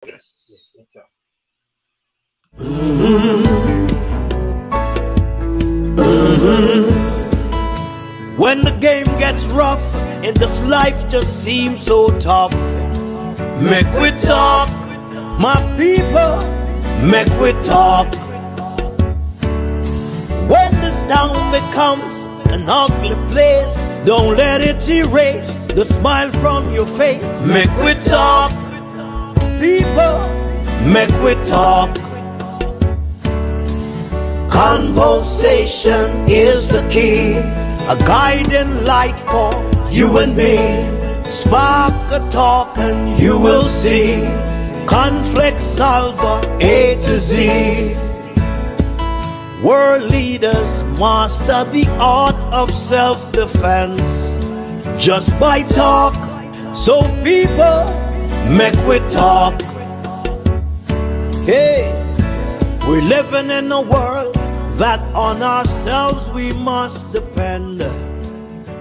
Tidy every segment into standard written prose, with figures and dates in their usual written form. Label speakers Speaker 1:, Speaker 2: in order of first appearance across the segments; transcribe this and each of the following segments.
Speaker 1: Yes. Yes, sir.
Speaker 2: When the game gets rough and this life just seems so tough, make we talk, my people, make we talk. When this town becomes an ugly place, don't let it erase the smile from your face. Make we talk, people, make we talk. Conversation is the key, a guiding light for you and me. Spark a talk and you will see. Conflict solver A to Z. World leaders master the art of self-defense just by talk. So people, make we talk. Hey, we're living in a world that on ourselves we must depend.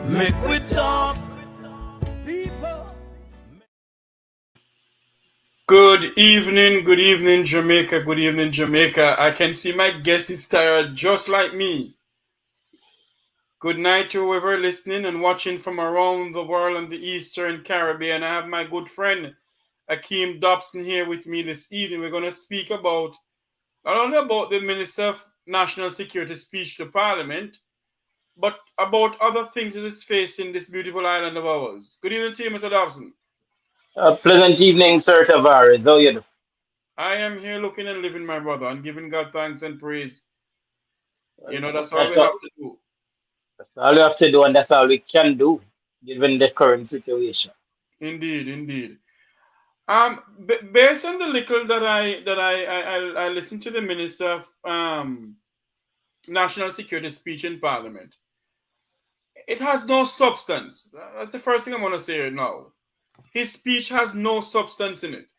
Speaker 2: Make we talk, people.
Speaker 1: Good evening, Jamaica. Good evening, Jamaica. I can see my guest is tired just like me. Good night to whoever listening and watching from around the world and the Eastern Caribbean. I have my good friend Akeem Dobson here with me this evening. We're going to speak about not only about the Minister of National Security speech to Parliament, but about other things that is facing this beautiful island of ours. Good evening to you, Mr. Dobson.
Speaker 3: Pleasant evening, Sir Tavares. How you do?
Speaker 1: I am here looking and living, my brother, and giving God thanks and praise. That's all we
Speaker 3: That's
Speaker 1: have
Speaker 3: all,
Speaker 1: to do.
Speaker 3: that's all we have to do, and that's all we can do, given the current situation.
Speaker 1: Indeed, indeed. Based on the little that I listened to the Minister of National Security speech in Parliament, it has no substance. That's the first thing I'm going to say now. His speech has no substance in it.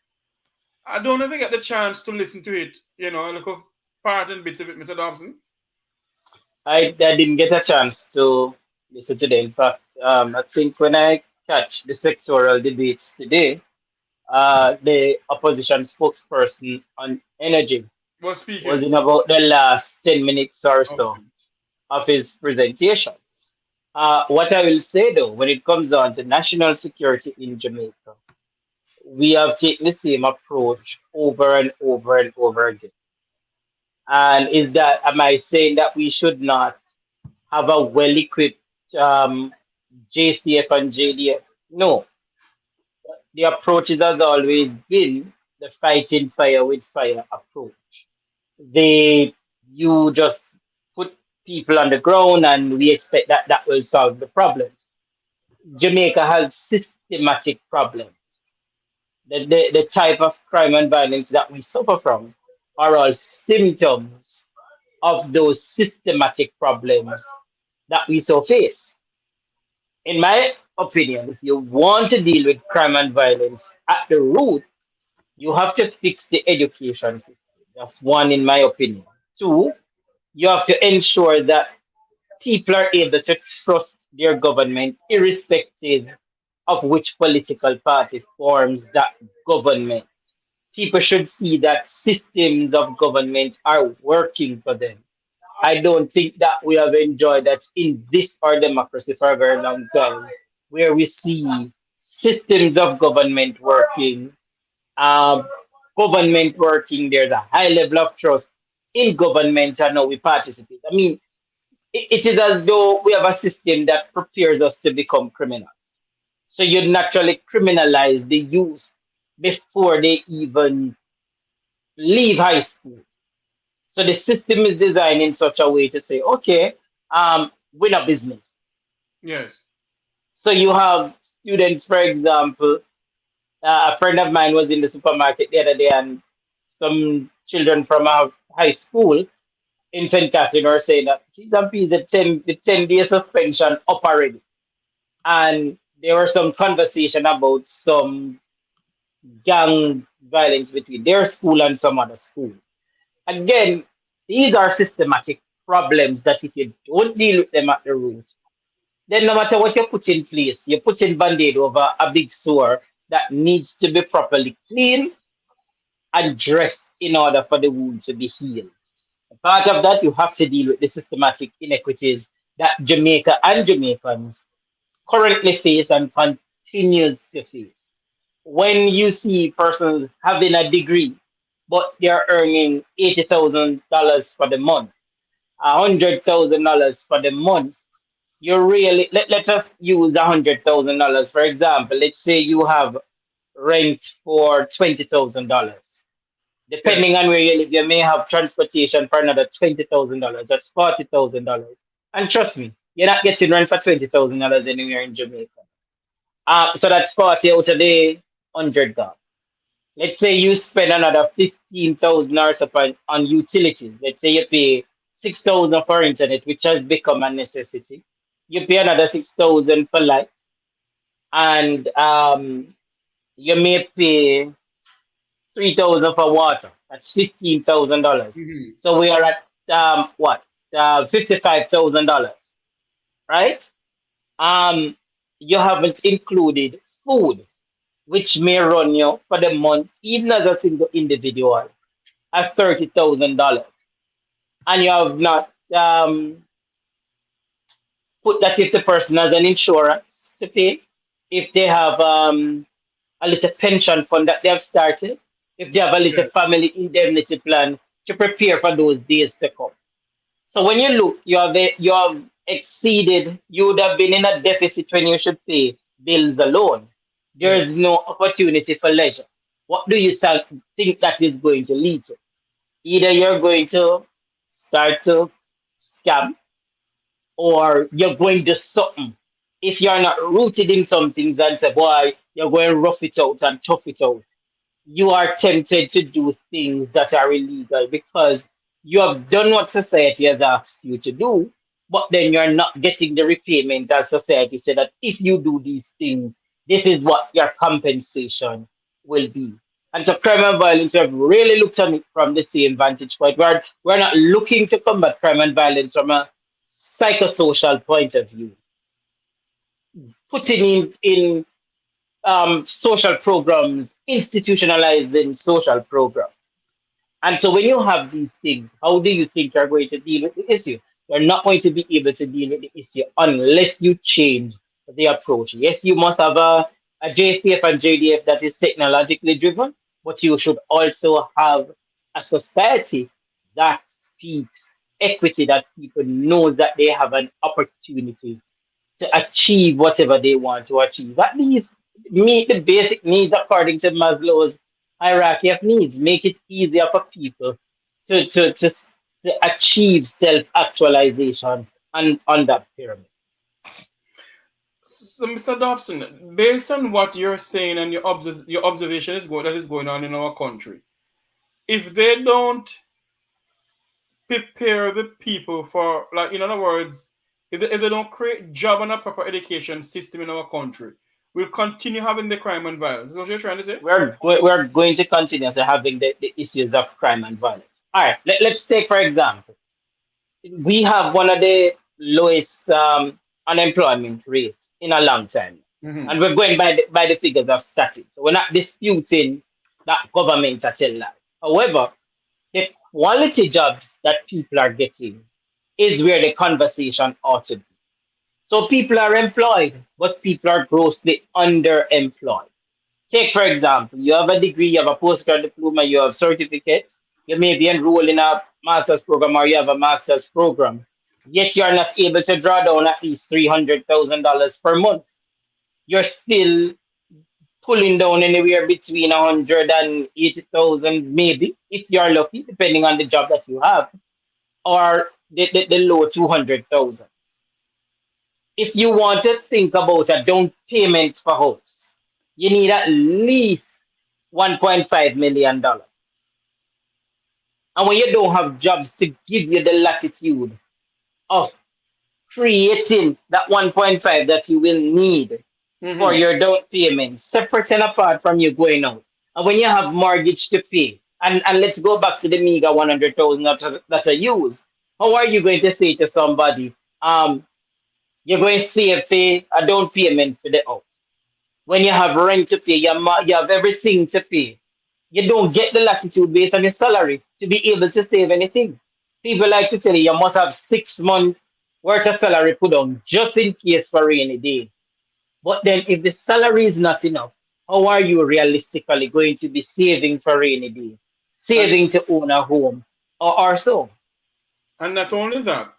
Speaker 1: I don't know if I get the chance to listen to it, a little part and bits of it, Mr. Dobson.
Speaker 3: I didn't get a chance to listen today. In fact, I think when I catch the sectoral debates today, the opposition spokesperson on energy
Speaker 1: Was
Speaker 3: was
Speaker 1: speaking.
Speaker 3: in about the last 10 minutes or so
Speaker 1: Okay.
Speaker 3: of his presentation. What I will say though, when it comes down to national security in Jamaica, we have taken the same approach over and over and over again. And am I saying that we should not have a well equipped JCF and JDF? No. The approach has always been the fighting fire with fire approach. They, you just put people on the ground and we expect that that will solve the problems. Jamaica has systematic problems. The type of crime and violence that we suffer from are all symptoms of those systematic problems that we so face. In my opinion, if you want to deal with crime and violence at the root, you have to fix the education system. That's one, in my opinion. Two, you have to ensure that people are able to trust their government, irrespective of which political party forms that government. People should see that systems of government are working for them. I don't think that we have enjoyed that in this our democracy for a very long time, where we see systems of um, government working, there's a high level of trust in government and how we participate. I mean, it is as though we have a system that prepares us to become criminals. So you naturally criminalize the youth before they even leave high school. So the system is designed in such a way to say, okay, win a business.
Speaker 1: Yes.
Speaker 3: So you have students, for example, a friend of mine was in the supermarket the other day, and some children from our high school in St. Catherine were saying that he's and peas, the 10-day suspension up already. And there was some conversation about some gang violence between their school and some other school. Again, these are systematic problems that if you don't deal with them at the root, then no matter what you put in place, you put in band-aid over a big sore that needs to be properly cleaned, addressed in order for the wound to be healed. Part of that, you have to deal with the systematic inequities that Jamaica and Jamaicans currently face and continues to face. When you see persons having a degree, but they're earning $80,000 for the month, $100,000 for the month, you really let us use $100,000 for example. Let's say you have rent for $20,000. Depending
Speaker 1: Yes.
Speaker 3: on where you live, you may have transportation for another $20,000. That's $40,000. And trust me, you're not getting rent for $20,000 anywhere in Jamaica. So that's 40 out of the 100 gone. Let's say you spend another 15,000 dollars on utilities. Let's say you pay 6,000 for internet, which has become a necessity. You pay another 6,000 for light, and you may pay 3,000 for water. That's $15,000.
Speaker 1: Hmm.
Speaker 3: So we are at what $55,000, right? Um, you haven't included food, which may run you for the month, even as a single individual, at $30,000, and you have not put that if the person has an insurance to pay, if they have a little pension fund that they have started, if they have a little
Speaker 1: Yes.
Speaker 3: family indemnity plan to prepare for those days to come. So when you look, you have exceeded. You would have been in a deficit when you should pay bills alone. There is
Speaker 1: Yes.
Speaker 3: no opportunity for leisure. What do you think that is going to lead to? Either you're going to start to scam, or you're going to do something. If you're not rooted in some things and say, boy, you're going to rough it out and tough it out, you are tempted to do things that are illegal because you have done what society has asked you to do, but then you're not getting the repayment as society said that if you do these things, this is what your compensation will be. And so crime and violence, we have really looked at it from the same vantage point. We're not looking to combat crime and violence from a psychosocial point of view, putting in social programs, institutionalizing social programs. And so when you have these things, how do you think you're going to deal with the issue? You're not going to be able to deal with the issue unless you change the approach. Yes, you must have a JCF and JDF that is technologically driven, but you should also have a society that speaks equity, that people knows that they have an opportunity to achieve whatever they want to achieve. At least meet the basic needs according to Maslow's hierarchy of needs. Make it easier for people to achieve self actualization and on that pyramid.
Speaker 1: So, Mr. Dobson, based on what you're saying and your observation that is going on in our country, if they don't prepare the people for, like, in other words, if they don't create job and a proper education system in our country, we'll continue having the crime and violence. Is what you're trying to say?
Speaker 3: We're going to continue having the issues of crime and violence. All right, let's take, for example, we have one of the lowest unemployment rates in a long time.
Speaker 1: Hmm.
Speaker 3: And we're going by the figures of statistics. So we're not disputing that government are tell lie. However, the quality jobs that people are getting is where the conversation ought to be. So people are employed, but people are grossly underemployed. Take, for example, you have a degree, you have a postgrad diploma, you have certificates, you may be enrolled in a master's program or you have a master's program, yet you're not able to draw down at least $300,000 per month. You're still pulling down anywhere between 180,000, maybe, if you're lucky, depending on the job that you have, or the low 200,000. If you want to think about a down payment for house, you need at least $1.5 million. And when you don't have jobs to give you the latitude of creating that 1.5 that you will need for
Speaker 1: Hmm.
Speaker 3: your down payment, separate and apart from you going out. And when you have mortgage to pay, and let's go back to the meager 100,000 that I use. How are you going to say to somebody, you're going to save a down payment for the house? When you have rent to pay, you have everything to pay. You don't get the latitude based on your salary to be able to save anything. People like to tell you you must have 6 months worth of salary put on just in case for rainy day. But then if the salary is not enough, how are you realistically going to be saving for rainy day,
Speaker 1: and
Speaker 3: saving to own a home or so?
Speaker 1: and not only that,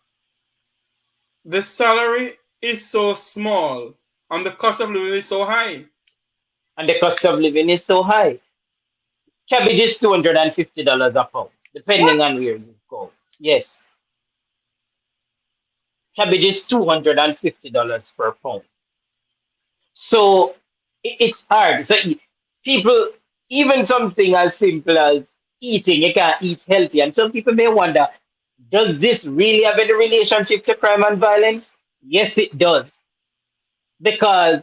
Speaker 1: the salary is so small and the cost of living is so high.
Speaker 3: And the cost of living is so high. Cabbage is $250 a pound,
Speaker 1: What?
Speaker 3: depending on where you go. Yes, cabbage is $250 per pound. So it's hard. So people, even something as simple as eating, you can't eat healthy. And some people may wonder, does this really have any relationship to crime and violence? Yes, it does. Because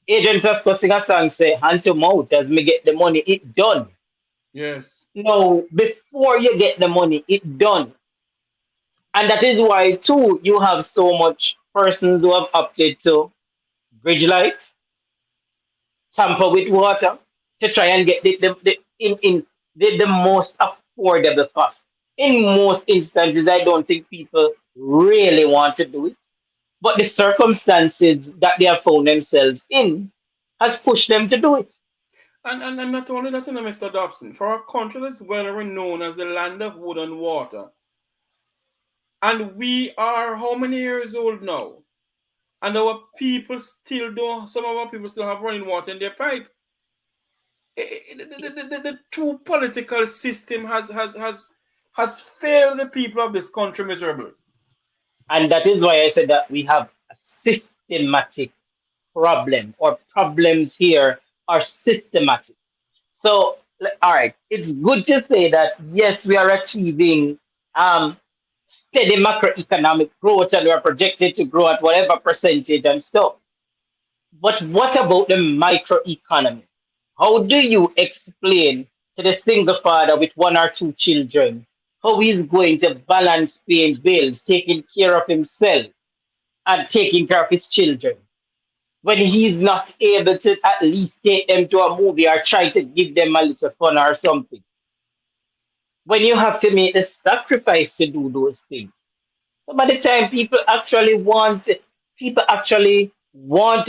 Speaker 3: Agents discussing a song say, hand to mouth as me get the money, it done.
Speaker 1: Yes.
Speaker 3: No, before you get the money, it done. And that is why too you have so much persons who have opted to bridge light, tamper with water to try and get the most affordable cost. In most instances, I don't think people really want to do it, but the circumstances that they have found themselves in has pushed them to do it.
Speaker 1: And not only that, Mr. Dobson, for a country that's well renowned as the land of wood and water, and we are how many years old now? And our people still don't, some of our people still have running water in their pipe. The two political system has failed the people of this country miserably.
Speaker 3: And that is why I said that we have a systematic problem, or problems here are systematic. So, all right, it's good to say that yes, we are achieving steady macroeconomic growth and we are projected to grow at whatever percentage and stuff. But what about the microeconomy? How do you explain to the single father with one or two children how he's going to balance paying bills, taking care of himself, and taking care of his children, when he's not able to at least take them to a movie or try to give them a little fun or something? When you have to make the sacrifice to do those things. So by the time people actually want to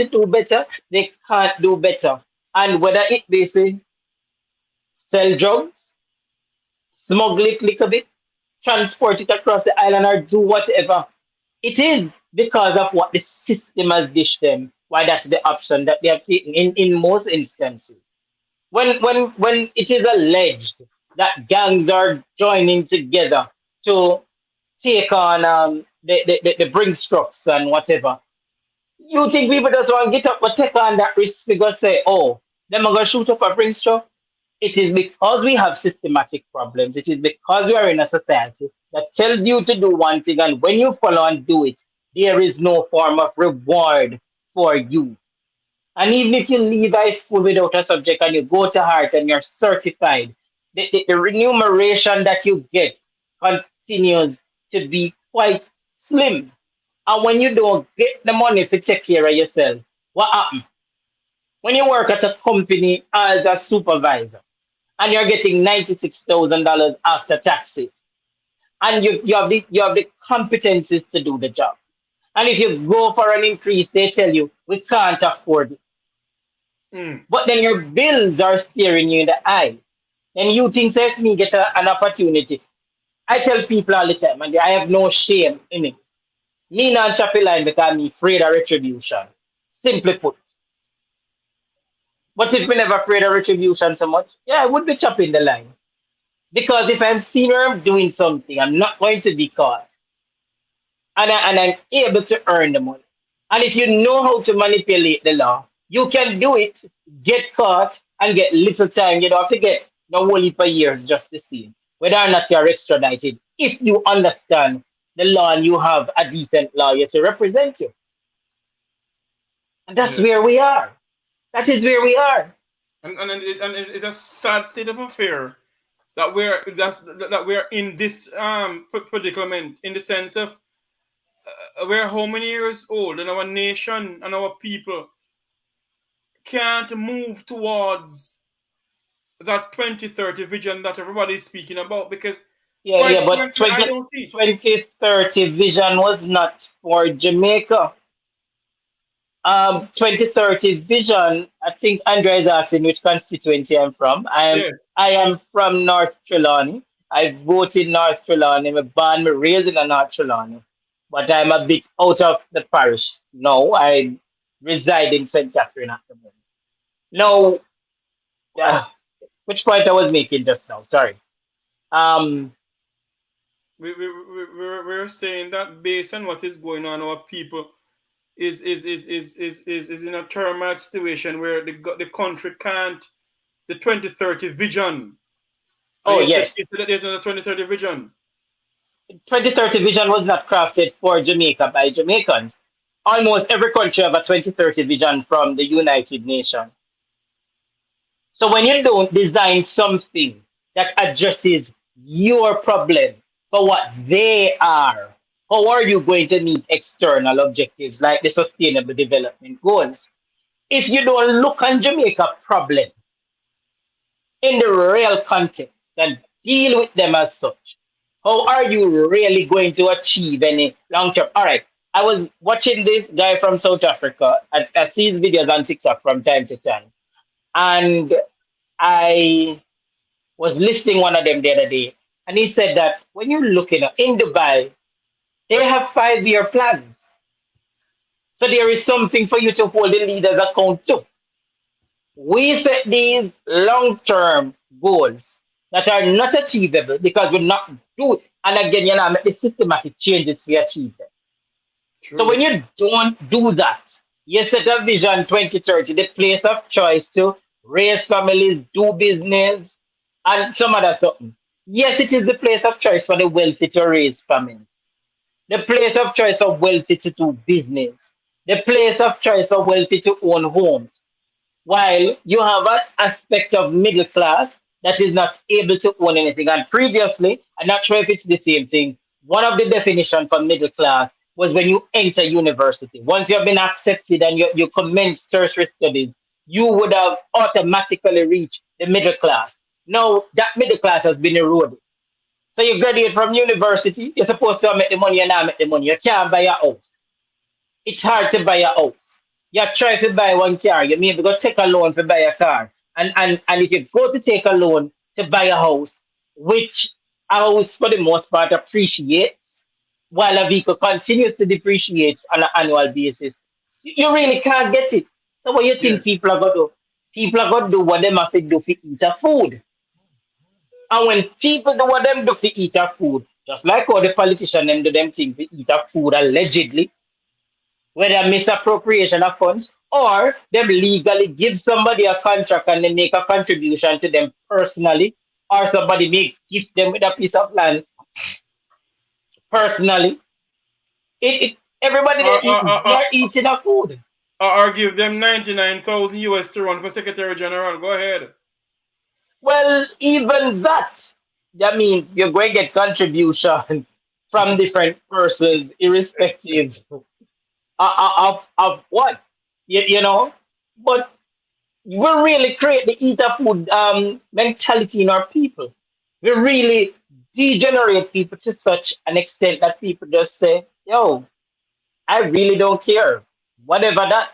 Speaker 3: do better, they can't do better. And whether it be for sell drugs, smuggle it little bit, transport it across the island, or do whatever, it is because of what the system has dished them. Why that's the option that they have taken in most instances. When it is alleged that gangs are joining together to take on the Brinkstrokes and whatever, you think people just want to get up but take on that risk because say, oh, them are gonna shoot up a Brinkstock? It is because we have systematic problems. It is because we are in a society that tells you to do one thing, and when you follow and do it, there is no form of reward for you. And even if you leave high school without a subject and you go to heart and you're certified, the remuneration that you get continues to be quite slim. And when you don't get the money to take care of yourself, what happens? When you work at a company as a supervisor and you're getting $96,000 after taxes, and you have the competencies to do the job. And if you go for an increase, they tell you we can't afford it.
Speaker 1: Mm.
Speaker 3: But then your bills are staring you in the eye. Then you think, say, if me get an opportunity. I tell people all the time, and I have no shame in it. Me not chop a line because I'm afraid of retribution. Simply put. But if we never afraid of retribution so much, yeah, I would be chopping the line. Because if I'm seeing her doing something, I'm not going to be caught. And I'm able to earn the money. And if you know how to manipulate the law, you can do it, get caught, and get little time. You don't have to get the whole heap of years just to see whether or not you're extradited. If you understand the law and you have a decent lawyer to represent you. And that's
Speaker 1: Yeah.
Speaker 3: where we are. That is where we are.
Speaker 1: And it's a sad state of affair that we're in this predicament, in the sense of we're how many years old, and our nation and our people can't move towards that 2030 vision that everybody is speaking about? Because
Speaker 3: Yeah,
Speaker 1: quite
Speaker 3: yeah, but
Speaker 1: frankly, I don't see it.
Speaker 3: 2030 vision was not for Jamaica. 2030 vision, I think Andrea is asking which constituency I'm from.
Speaker 1: Yeah.
Speaker 3: I am from North Trelawney. I vote in North Trelawney. I'm born, me raised in a North Trelawney. But I'm a bit out of the parish. No, I reside in St. Catherine at the moment. No, uh, which point I was making just now? Sorry. Um,
Speaker 1: We're saying that based on what is going on, our people is in a turmoil situation where the country can't, the 2030 vision. And
Speaker 3: oh,
Speaker 1: you
Speaker 3: yes.
Speaker 1: said that there's another 2030 vision.
Speaker 3: 2030 vision was not crafted for Jamaica by Jamaicans. Almost every country have a 2030 vision from the United Nations. So when you don't design something that addresses your problem for what they are, how are you going to meet external objectives like the Sustainable Development Goals? If you don't look on Jamaica problem in the real context and deal with them as such, how are you really going to achieve any long term? All right, I was watching this guy from South Africa. I see his videos on TikTok from time to time, and I was listening one of them the other day, and he said that when you're looking at in Dubai, they have 5 year plans. So there is something for you to hold the leaders account to. We set these long term goals that are not achievable because we're not do and again, you know, make the systematic changes to achieve them. So when
Speaker 1: True.
Speaker 3: you don't do that, you set a vision 2030, the place of choice to raise families, do business, and some other something. Yes, it is the place of choice for the wealthy to raise families, the place of choice for wealthy to do business, the place of choice for wealthy to own homes. While you have an aspect of middle class that is not able to own anything. And previously, I'm not sure if it's the same thing. One of the definition for middle class was when you enter university. Once you have been accepted and you commence tertiary studies, you would have automatically reached the middle class. Now that middle class has been eroded. So you graduate from university, you're supposed to make the money and not make the money. You can't buy a house. It's hard to buy a house. You try to buy one car, you maybe go take a loan to buy a car. And if you go to take a loan to buy a house, which a house for the most part appreciates, while a vehicle continues to depreciate on an annual basis, you really can't get it. So what you
Speaker 1: Yeah.
Speaker 3: think people are gonna do? People are gonna do what they have to do to eat a food. And when people do what them do to eat a food, just like all the politicians them do them thing to eat a food allegedly, whether misappropriation of funds or them legally give somebody a contract and they make a contribution to them personally, or somebody may gift them with a piece of land personally. Everybody
Speaker 1: Or,
Speaker 3: they are eating a food.
Speaker 1: or give them 99,000 US to run for Secretary General. Go ahead.
Speaker 3: Well, even that, I mean, you're going to get contribution from different persons, irrespective of what, you know. But we really create the eater food mentality in our people. We really degenerate people to such an extent that people just say, yo, I really don't care. Whatever that,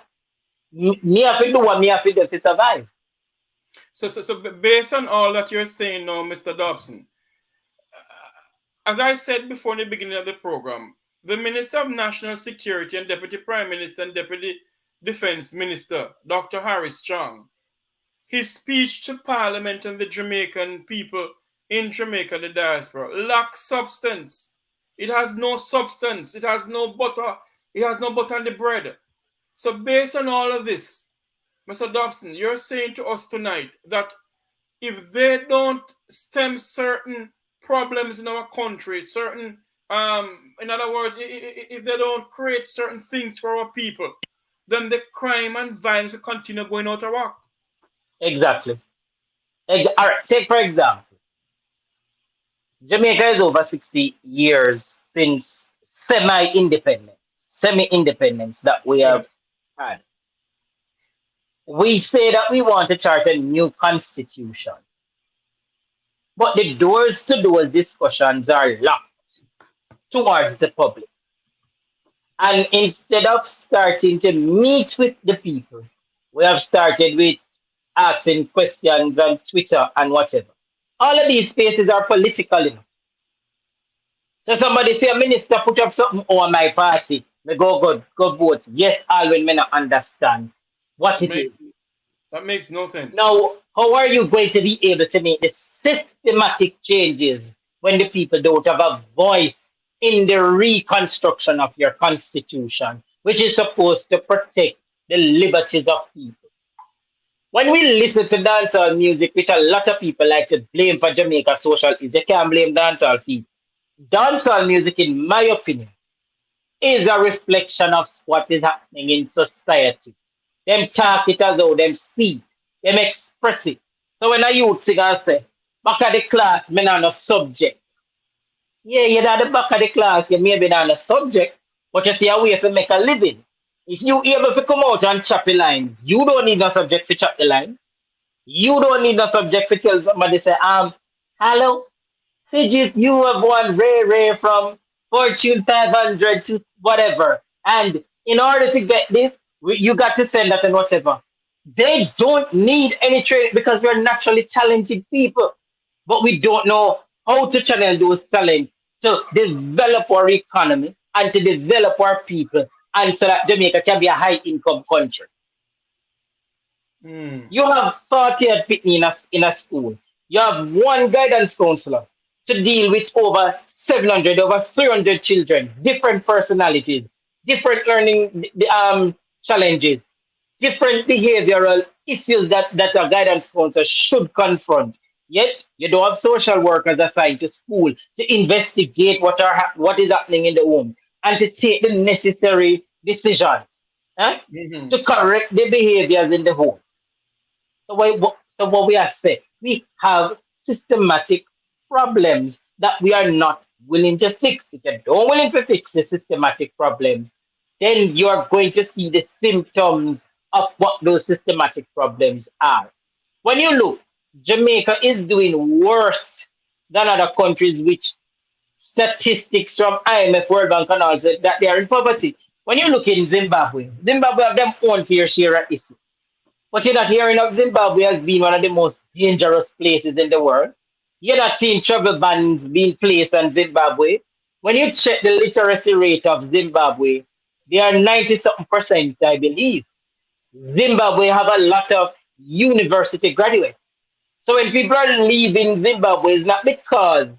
Speaker 3: me have to do what me have to do to survive.
Speaker 1: So based on all that you're saying now, Mr. Dobson, as I said before in the beginning of the program, the Minister of National Security and Deputy Prime Minister and Deputy Defense Minister, Dr. Horace Chang, his speech to Parliament and the Jamaican people in Jamaica, the diaspora, lacks substance. It has no substance. It has no butter. It has no butter on the bread. So, based on all of this, Mr. Dobson, you're saying to us tonight that if they don't stem certain problems in our country, certain, in other words, if they don't create certain things for our people, then the crime and violence will continue going out of whack.
Speaker 3: Exactly. All right, take for example, Jamaica is over 60 years since semi-independence that we have
Speaker 1: Yes.
Speaker 3: had. We say that we want to chart a new constitution. But the doors to those discussions are locked towards the public. And instead of starting to meet with the people, we have started with asking questions on Twitter and whatever. All of these spaces are political, you know. So somebody say a minister put up something on my party. Me go vote. Yes, all when me not understand what
Speaker 1: That
Speaker 3: it is.
Speaker 1: makes that makes no sense.
Speaker 3: Now, how are you going to be able to make the systematic changes when the people don't have a voice in the reconstruction of your constitution, which is supposed to protect the liberties of people? When we listen to dancehall music, which a lot of people like to blame for Jamaica social is, you can't blame dancehall feet. Dancehall music, in my opinion, is a reflection of what is happening in society. Them talk it as though them see, them express it. So when a youth sing and say, back of the class, me not no subject. Yeah, you're at the back of the class, you maybe not a subject, but you see a way to make a living. If you able to come out and chop a line, you don't need no subject to chop the line. You don't need no subject to tell somebody say, hello, Fidget, you have won Ray from Fortune 500 to whatever. And in order to get this, you got to send that and whatever. They don't need any training because we're naturally talented people. But we don't know how to channel those talents to develop our economy and to develop our people and so that Jamaica can be a high income country.
Speaker 1: Hmm.
Speaker 3: You have 48 Pitney in a school. You have one guidance counselor to deal with over 700, over 300 children, different personalities, different learning challenges, different behavioral issues that a guidance counselor should confront. Yet, you don't have social workers assigned to school to investigate what is happening in the home and to take the necessary decisions,
Speaker 1: Mhm.
Speaker 3: to correct the behaviors in the home. So what we are saying, we have systematic problems that we are not willing to fix. If you're not willing to fix the systematic problems, then you're going to see the symptoms of what those systematic problems are. When you look, Jamaica is doing worse than other countries, which statistics from IMF, World Bank, and all say that they are in poverty. When you look in Zimbabwe, Zimbabwe have them own fair share of issues. But you're not hearing of Zimbabwe as being one of the most dangerous places in the world. You're not seeing travel bans being placed on Zimbabwe. When you check the literacy rate of Zimbabwe, they are 90 something percent, I believe. Zimbabwe have a lot of university graduates. So when people are leaving Zimbabwe, it's not because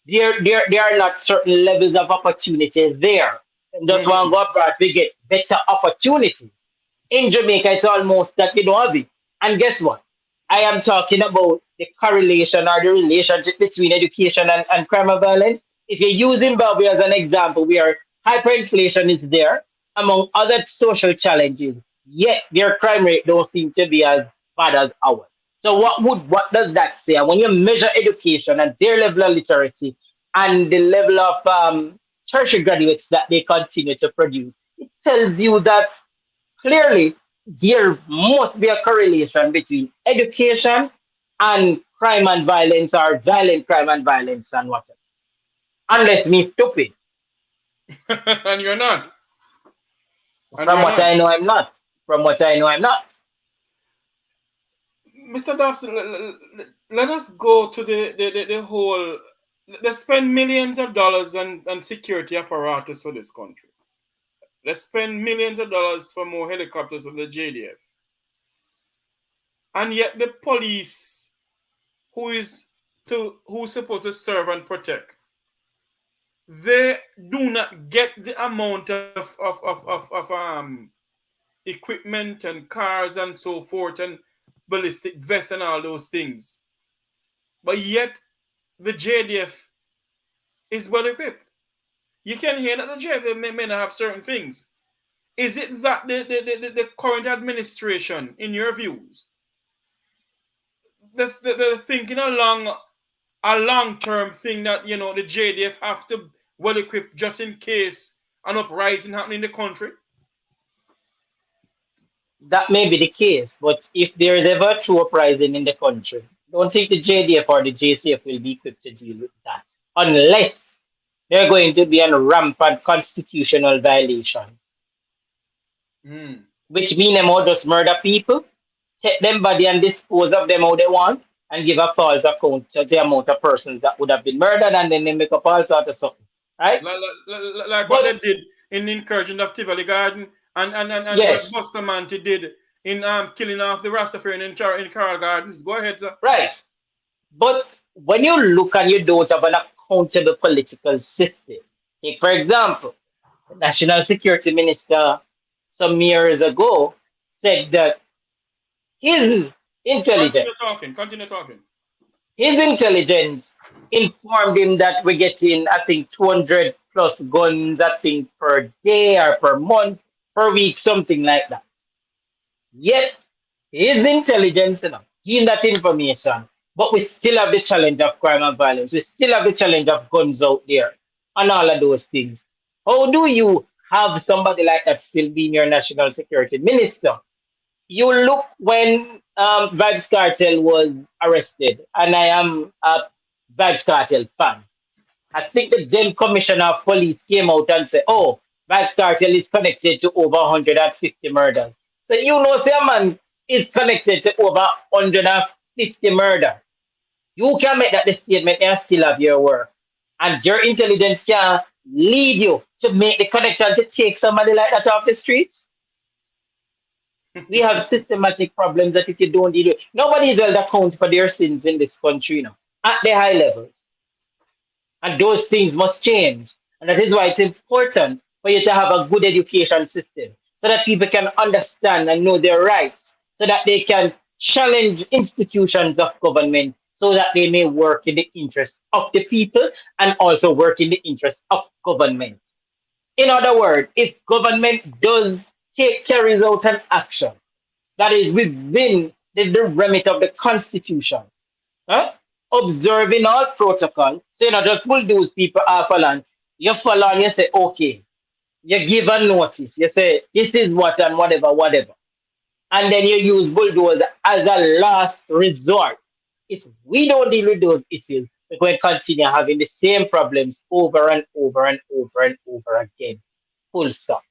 Speaker 3: there are not certain levels of opportunity there. And just want to
Speaker 1: Mhm.
Speaker 3: go abroad to get better opportunities. In Jamaica, it's almost that you don't have it. And guess what? I am talking about the correlation or the relationship between education and crime and violence. If you use Zimbabwe as an example, where hyperinflation is there, among other social challenges, yet their crime rate don't seem to be as bad as ours. So what does that say? And when you measure education and their level of literacy and the level of tertiary graduates that they continue to produce, it tells you that clearly there must be a correlation between education and crime and violence or violent crime and violence and whatever. Unless me stupid.
Speaker 1: And you're not. And
Speaker 3: From
Speaker 1: you're
Speaker 3: what
Speaker 1: not.
Speaker 3: I know, I'm not. From what I know, I'm not.
Speaker 1: Mr. Dobson, let us go to the whole. They spend millions of dollars on security apparatus for this country. They spend millions of dollars for more helicopters of the JDF. And yet the police, who's supposed to serve and protect, they do not get the amount of equipment and cars and so forth and ballistic vests and all those things. But yet the JDF is well equipped. You can hear that the JDF may not have certain things. Is it that the current administration, in your views, they're thinking along a long term thing that the JDF have to well equipped just in case an uprising happen in the country?
Speaker 3: That may be the case, but if there is ever a true uprising in the country, don't think the JDF or the JCF will be equipped to deal with that unless they're going to be on rampant constitutional violations,
Speaker 1: Mm.
Speaker 3: which mean them all just murder people, take them body and dispose of them how they want, and give a false account to the amount of persons that would have been murdered, and then they make up all sorts of something, right?
Speaker 1: Like what they
Speaker 3: But
Speaker 1: did in the incursion of Tivoli Garden, and what
Speaker 3: yes,
Speaker 1: Bustamante did in killing off the Rastafarian in Carroll Gardens. Go ahead, sir.
Speaker 3: right. But when you look and you don't have an accountable political system, take for example, the National Security Minister some years ago said that his
Speaker 1: Continue
Speaker 3: intelligence,
Speaker 1: talking. Continue talking.
Speaker 3: his intelligence informed him that we're getting, I think, 200 plus guns, I think, per day or per month, per week, something like that. Yet, his intelligence, gain that information, but we still have the challenge of crime and violence. We still have the challenge of guns out there and all of those things. How do you have somebody like that still being your national security minister? You look when Vibes Cartel was arrested, and I am a Vibes Cartel fan. I think the then commissioner of police came out and said, oh, Vibes Cartel is connected to over 150 murders. So you know, say a man is connected to over 150 murders. You can make that the statement and still have your work. And your intelligence can lead you to make the connection to take somebody like that off the streets. We have systematic problems that if you don't deal with, nobody is held account for their sins in this country now at the high levels. And those things must change. And that is why it's important for you to have a good education system so that people can understand and know their rights, so that they can challenge institutions of government so that they may work in the interest of the people and also work in the interest of government. In other words, if government does carries out an action that is within the remit of the constitution, huh? Observing all protocol, so you know, just bulldoze people off a land. You follow and you say, okay, you give a notice, you say, this is what and whatever, whatever. And then you use bulldozer as a last resort. If we don't deal with those issues, we're going to continue having the same problems over and over and over and over again. Full stop.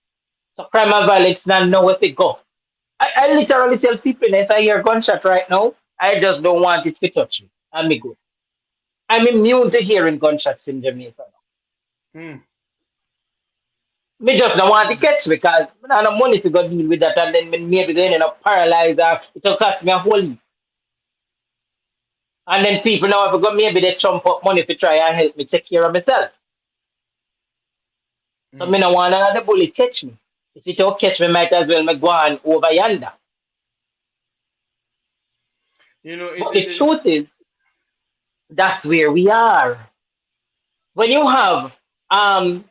Speaker 3: So crime and violence now know where to go. I literally tell people if I hear gunshot right now, I just don't want it to touch me. I'm good. I'm immune to hearing gunshots in Jamaica now.
Speaker 1: Mm.
Speaker 3: Me just don't want to catch because I have no money to go deal with that, and then me maybe going end up paralyzed or it will cost me a whole heap. And then people now if I go maybe they chump up money to try and help me take care of myself. So me
Speaker 1: Mm.
Speaker 3: no want another bullet catch me. If it don't catch me, might as well me go on over yonder.
Speaker 1: You know,
Speaker 3: But the truth is, that's where we are. When you have um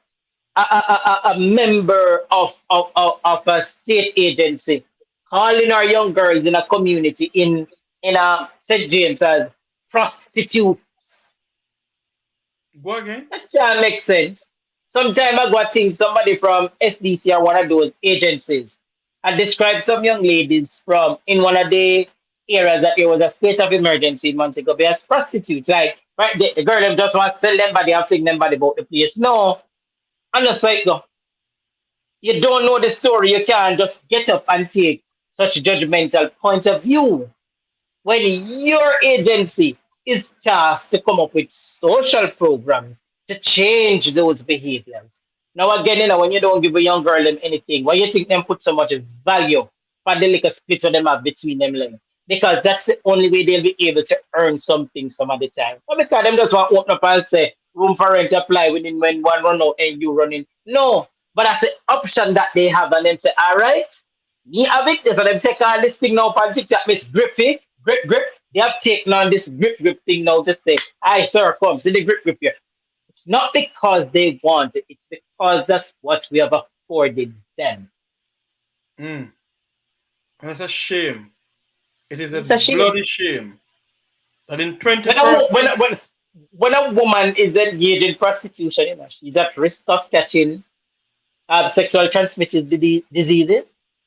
Speaker 3: a member of a state agency calling our young girls in a community in a St. James as prostitutes,
Speaker 1: go again.
Speaker 3: that can't make sense. Sometime I got think somebody from SDC or one of those agencies and described some young ladies from in one of the areas that there was a state of emergency in Montego Bay as prostitutes. Like, right, the girl them just want to sell them body and fling them body about the place. No, I'm just like, no, you don't know the story. You can't just get up and take such judgmental point of view when your agency is tasked to come up with social programs to change those behaviors. Now again, when you don't give a young girl them anything, why you think them put so much value for the little split what them have between them legs? Because that's the only way they'll be able to earn something some of the time. Not because them just want to open up and say room for rent apply within when one run out and you running. No, but that's the option that they have, and then say, all right, me have it. So them take all this thing now on TikTok, Miss Grippy, grip. They have taken on this grip thing now to say, "Hi, sir, come see the grip here." It's not because they want it; it's because that's what we have afforded them.
Speaker 1: Mm. And it's a shame. It is a
Speaker 3: It's a shame.
Speaker 1: bloody shame that in
Speaker 3: When a, wo-
Speaker 1: 21st century.
Speaker 3: when a woman is engaged in prostitution, she's at risk of catching sexual transmitted diseases.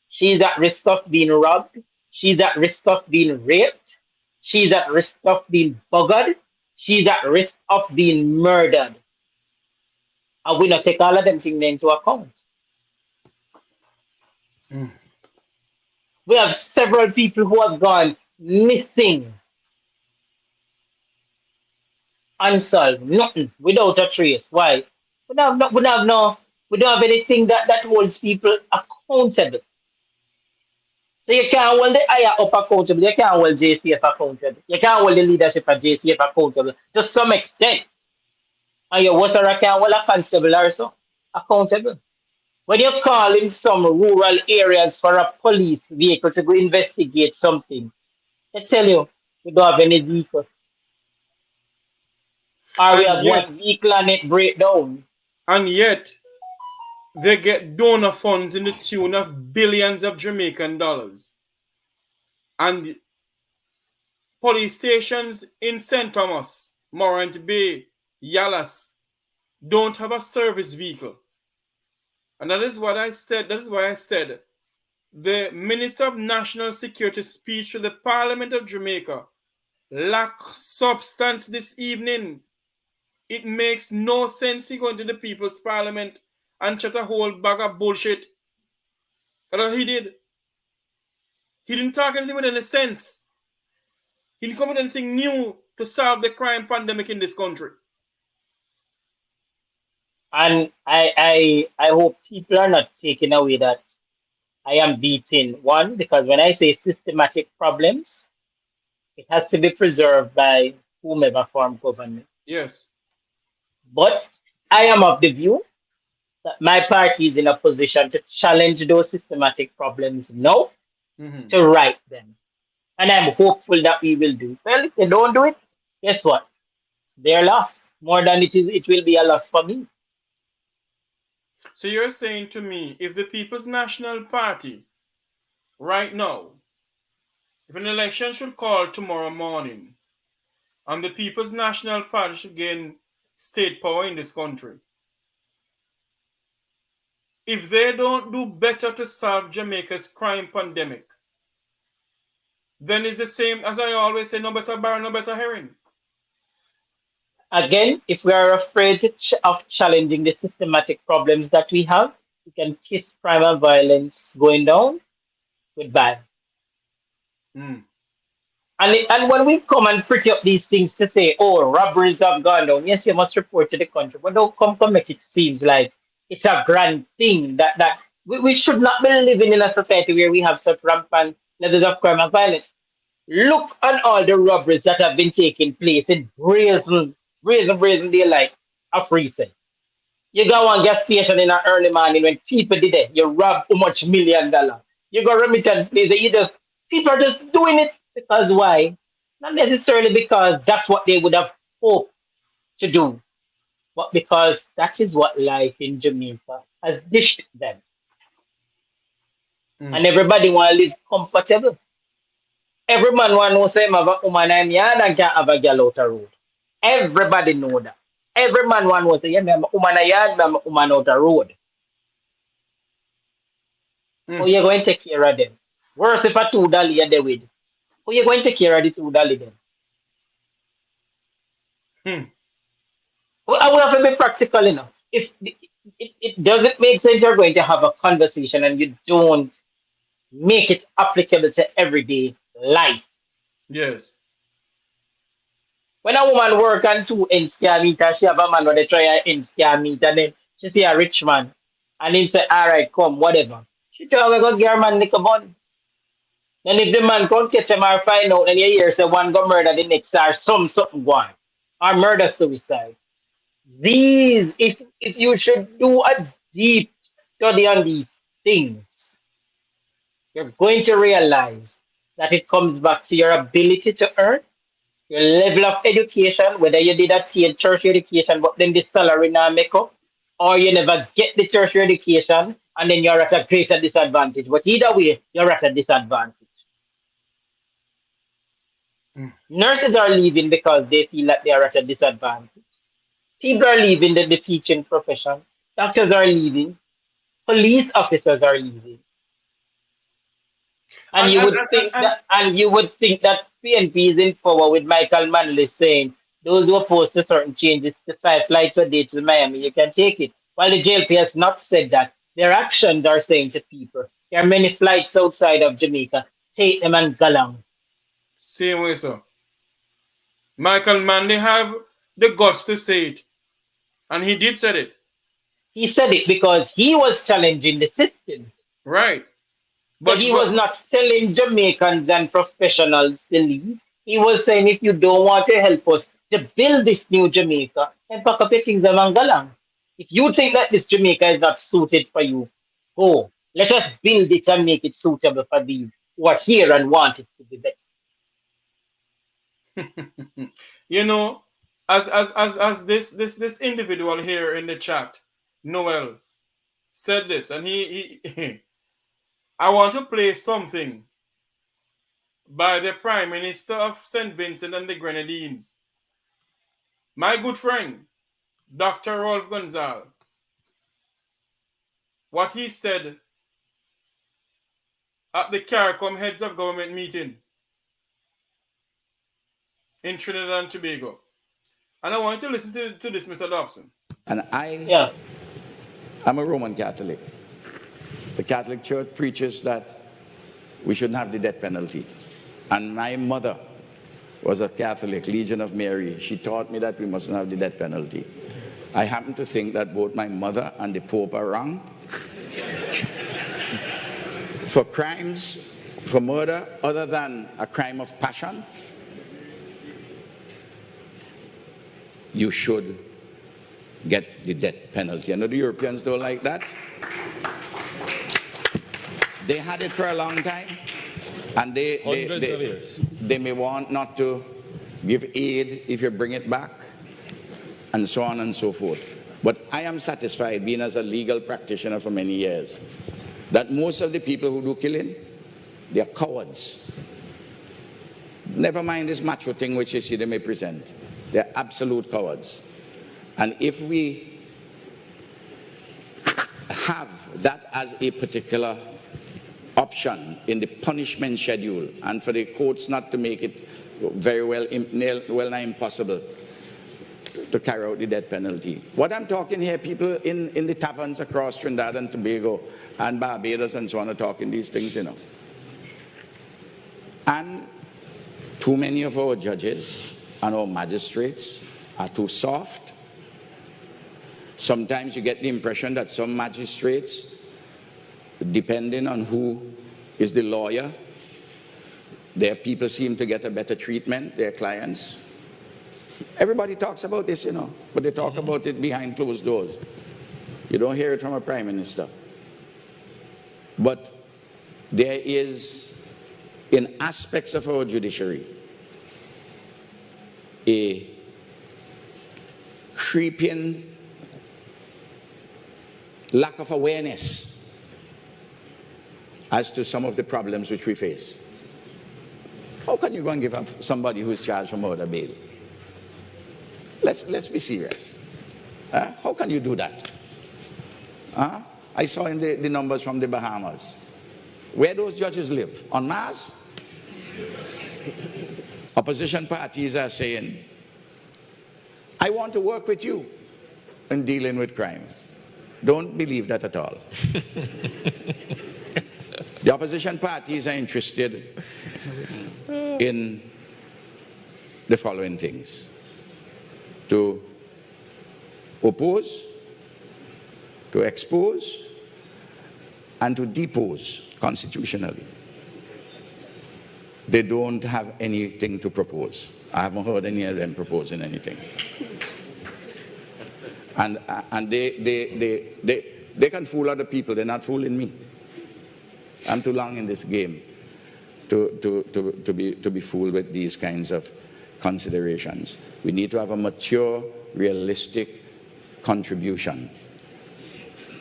Speaker 3: She's at risk of being robbed. She's at risk of being raped. She's at risk of being buggered. She's at risk of being murdered. And we not take all of them things into account. We have several people who have gone missing, unsolved, nothing, without a trace. Why? We don't have anything that holds people accountable. So you can't hold the higher up accountable. You can't hold JCF accountable. You can't hold the leadership of JCF accountable to some extent. And your worst can't hold a constable also accountable. When you call in some rural areas for a police vehicle to go investigate something, they tell you we don't have any vehicle. Or we
Speaker 1: And
Speaker 3: have
Speaker 1: yet,
Speaker 3: one vehicle and it break down.
Speaker 1: and yet, they get donor funds in the tune of billions of Jamaican dollars. And police stations in St. Thomas, Morant Bay, Yalas don't have a service vehicle. And that is what I said. That is why I said the Minister of National Security speech to the Parliament of Jamaica lacks substance this evening. It makes no sense he going to the People's Parliament and chat a whole bag of bullshit. That's what he did. He didn't talk anything with any sense. He didn't come with anything new to solve the crime pandemic in this country.
Speaker 3: And I hope people are not taking away that I am beating one, because when I say systematic problems, it has to be preserved by whomever form government.
Speaker 1: Yes.
Speaker 3: But I am of the view that my party is in a position to challenge those systematic problems now, to right them. And I'm hopeful that we will do. Well, if they don't do it, guess what? It's their loss. More than it will be a loss for me.
Speaker 1: So you're saying to me, if the People's National Party, right now, if an election should call tomorrow morning, and the People's National Party should gain state power in this country, if they don't do better to solve Jamaica's crime pandemic, then it's the same as I always say, no better bar, no better herring.
Speaker 3: Again, if we are afraid of challenging the systematic problems that we have, we can kiss crime and violence going down goodbye. And when we come and pretty up these things to say, oh, robberies have gone down, yes, you must report to the country, but don't come to make it seem like it's a grand thing that we should not be living in a society where we have such rampant levels of crime and violence. Look at all the robberies that have been taking place in brazen daylight of recent. You go on gas station in the early morning when people did it, you rob how much $1 million. You go remittance place, people are just doing it because why? Not necessarily because that's what they would have hoped to do, but because that is what life in Jamaica has dished them. And everybody want to live comfortable. Every man want to say, have a woman in yard and can't have a girl out the road. Everybody know that. Every man want to say, yeah, I'm a woman in yard, I'm a woman out the road. How you going to take care of them? Worse if a $2 you're there with. How you going to take care of the $2 then? Well, I would have to be practical enough. If it doesn't make sense, you're going to have a conversation and you don't make it applicable to everyday life.
Speaker 1: Yes.
Speaker 3: When a woman work on 2 inch square meter, she have a man when they try a inch square meter, and then she see a rich man, and him say, all right, come, whatever. She tell her, go get her man lick a bun. Then if the man come catch him or find out, then you hear say one go murder the next or something going. Or murder suicide. These, if you should do a deep study on these things, you're going to realize that it comes back to your ability to earn, your level of education, whether you did attain tertiary education, but then the salary now make up, or you never get the tertiary education and then you're at a greater disadvantage. But either way, you're at a disadvantage. Nurses are leaving because they feel that they are at a disadvantage. People are leaving the teaching profession. Doctors are leaving. Police officers are leaving. And you would think that PNP is in power with Michael Manley saying those who oppose to certain changes to 5 flights a day to Miami, you can take it. While the JLP has not said that, their actions are saying to people, there are many flights outside of Jamaica. Take them and go along.
Speaker 1: Same way, sir. Michael Manley have the guts to say it, and he did say it.
Speaker 3: He said it because he was challenging the system.
Speaker 1: Right.
Speaker 3: So he was not telling Jamaicans and professionals to leave. He was saying, if you don't want to help us to build this new Jamaica, then pack up your things and go along. If you think that this Jamaica is not suited for you, go. Let us build it and make it suitable for these who are here and want it to be better.
Speaker 1: You know, as this individual here in the chat, Noel, said this, and he I want to play something by the Prime Minister of St. Vincent and the Grenadines, my good friend, Dr. Rolf Gonzalez. What he said at the CARICOM Heads of Government meeting in Trinidad and Tobago. And I want you to listen to this, Mr. Dobson.
Speaker 4: And I'm a Roman Catholic. The Catholic Church preaches that we shouldn't have the death penalty. And my mother was a Catholic, Legion of Mary. She taught me that we mustn't have the death penalty. I happen to think that both my mother and the Pope are wrong. For crimes, for murder, other than a crime of passion, you should get the death penalty. I know the Europeans don't like that. They had it for a long time, and they may want not to give aid if you bring it back, and so on and so forth. But I am satisfied, being as a legal practitioner for many years, that most of the people who do killing, they are cowards. Never mind this macho thing which you see they may present. They're absolute cowards. And if we have that as a particular option in the punishment schedule, and for the courts not to make it very well nigh impossible to carry out the death penalty. What I'm talking here, people in the taverns across Trinidad and Tobago and Barbados and so on are talking these things, you know. And too many of our judges and our magistrates are too soft. Sometimes you get the impression that some magistrates, depending on who is the lawyer, their people seem to get a better treatment, their clients. Everybody talks about this, you know, but they talk about it behind closed doors. You don't hear it from a prime minister. But there is, in aspects of our judiciary, a creeping lack of awareness as to some of the problems which we face. How can you go and give up somebody who is charged for murder bail? Let's be serious. How can you do that? I saw in the numbers from the Bahamas. Where those judges live? On Mars? Opposition parties are saying, I want to work with you in dealing with crime. Don't believe that at all. The opposition parties are interested in the following things: to oppose, to expose, and to depose constitutionally. They don't have anything to propose. I haven't heard any of them proposing anything. And they can fool other people. They're not fooling me. I'm too long in this game to be fooled with these kinds of considerations. We need to have a mature, realistic contribution.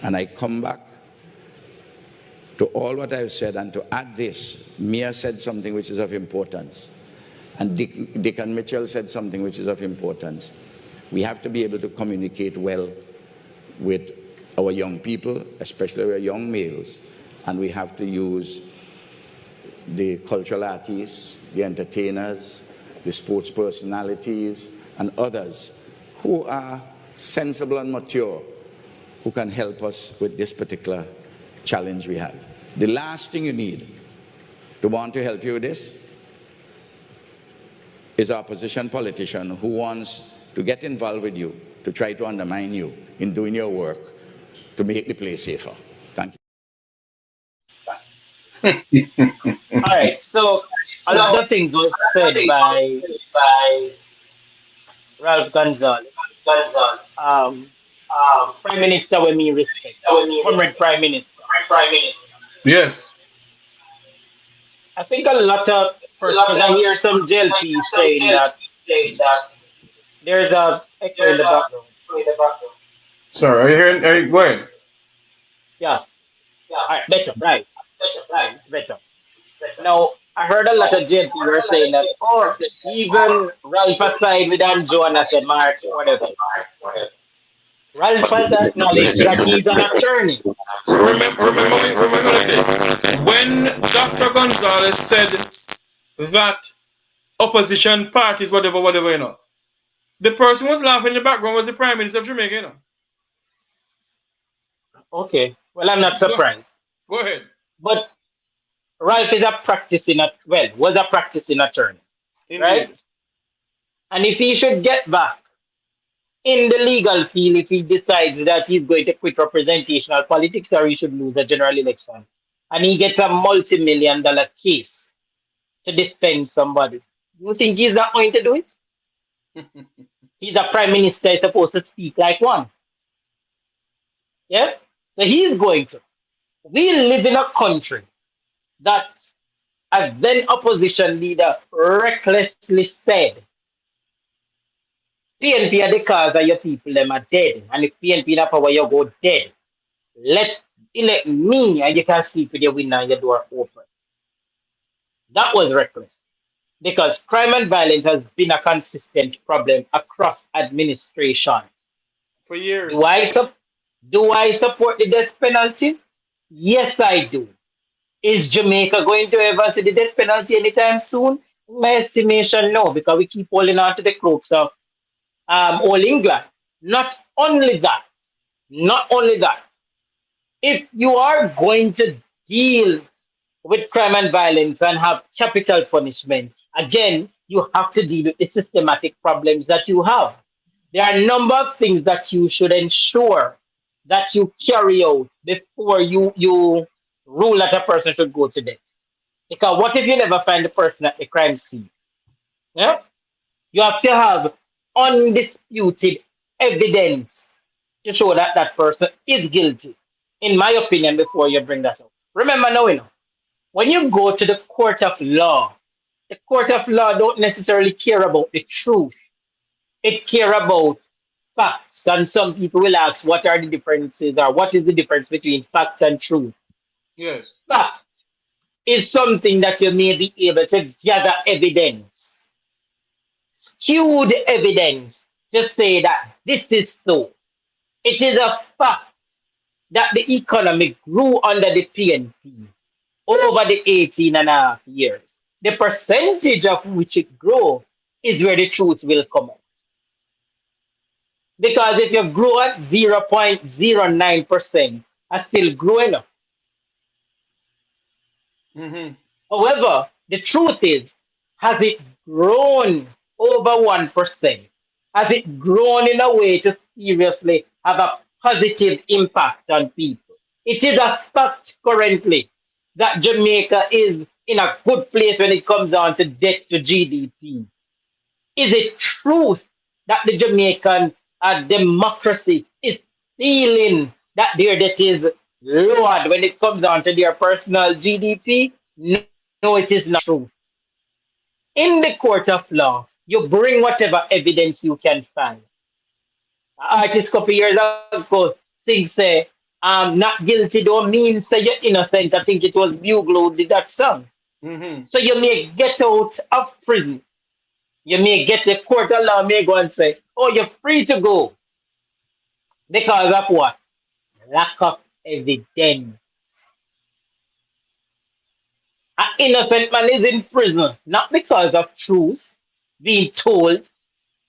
Speaker 4: And I come back to all what I've said, and to add this, Mia said something which is of importance, and Dick and Mitchell said something which is of importance. We have to be able to communicate well with our young people, especially our young males, and we have to use the cultural artists, the entertainers, the sports personalities, and others who are sensible and mature, who can help us with this particular challenge we have. The last thing you need to want to help you with this is an opposition politician who wants to get involved with you to try to undermine you in doing your work to make the place safer. Thank you.
Speaker 3: All right. So a lot of things was said by Ralph Gonzalez, um, Prime Minister when me respect, Comrade Prime Minister.
Speaker 1: Yes.
Speaker 3: I think a lot of first because I hear some JLP saying that there's a echo in the background.
Speaker 1: Sorry, are you hearing? Go ahead.
Speaker 3: Yeah. All right. Better. Right. Right. It's better. Now I heard a lot of JLP were saying that even Ralph aside with Anjo and I said Mark whatever. Ralph has acknowledged that he's an attorney.
Speaker 1: Remember what I said. When Dr. Gonzalez said that opposition parties, whatever, the person who was laughing in the background was the Prime Minister of Jamaica,
Speaker 3: Okay. Well, I'm not surprised.
Speaker 1: Go ahead.
Speaker 3: But Ralph is was a practicing attorney,
Speaker 1: Indeed.
Speaker 3: right? And if he should get back in the legal field, if he decides that he's going to quit representational politics or he should lose a general election, and he gets a multi-million-dollar case to defend somebody, you think he's not going to do it? He's a prime minister, he's supposed to speak like one. Yes? So he's going to. We live in a country that a then opposition leader recklessly said, PNP are the cause of your people, them are dead. And if PNP not power, you go dead. Elect me and you can sleep with your window and your door open. That was reckless. Because crime and violence has been a consistent problem across administrations.
Speaker 1: For years.
Speaker 3: Do I support the death penalty? Yes, I do. Is Jamaica going to ever see the death penalty anytime soon? In my estimation, no, because we keep holding on to the crooks of all England. Not only that, if you are going to deal with crime and violence and have capital punishment, again, you have to deal with the systematic problems that you have. There are a number of things that you should ensure that you carry out before you rule that a person should go to death. Because what if you never find the person at the crime scene? Yeah? You have to have undisputed evidence to show that that person is guilty, in my opinion, before you bring that up. Remember now, when you go to the court of law don't necessarily care about the truth. It care about facts. And some people will ask, what are the differences or what is the difference between fact and truth?
Speaker 1: Yes.
Speaker 3: Fact is something that you may be able to gather evidence, skewed evidence to say that this is so. It is a fact that the economy grew under the PNP over the 18 and a half years. The percentage of which it grew is where the truth will come out. Because if you grow at 0.09%, are still growing up.
Speaker 1: Mm-hmm.
Speaker 3: However, the truth is, has it grown over 1%? Has it grown in a way to seriously have a positive impact on people? It is a fact currently that Jamaica is in a good place when it comes down to debt to GDP. Is it truth that the Jamaican democracy is feeling that their debt is lowered when it comes down to their personal GDP? No, it is not true. In the court of law, you bring whatever evidence you can find. Artist a couple years ago sing say, not guilty don't mean say you're innocent. I think it was Bugle who did that song.
Speaker 1: Mm-hmm.
Speaker 3: So you may get out of prison. You may get the court of law may go and say, oh, you're free to go. Because of what? Lack of evidence. An innocent man is in prison, not because of truth being told,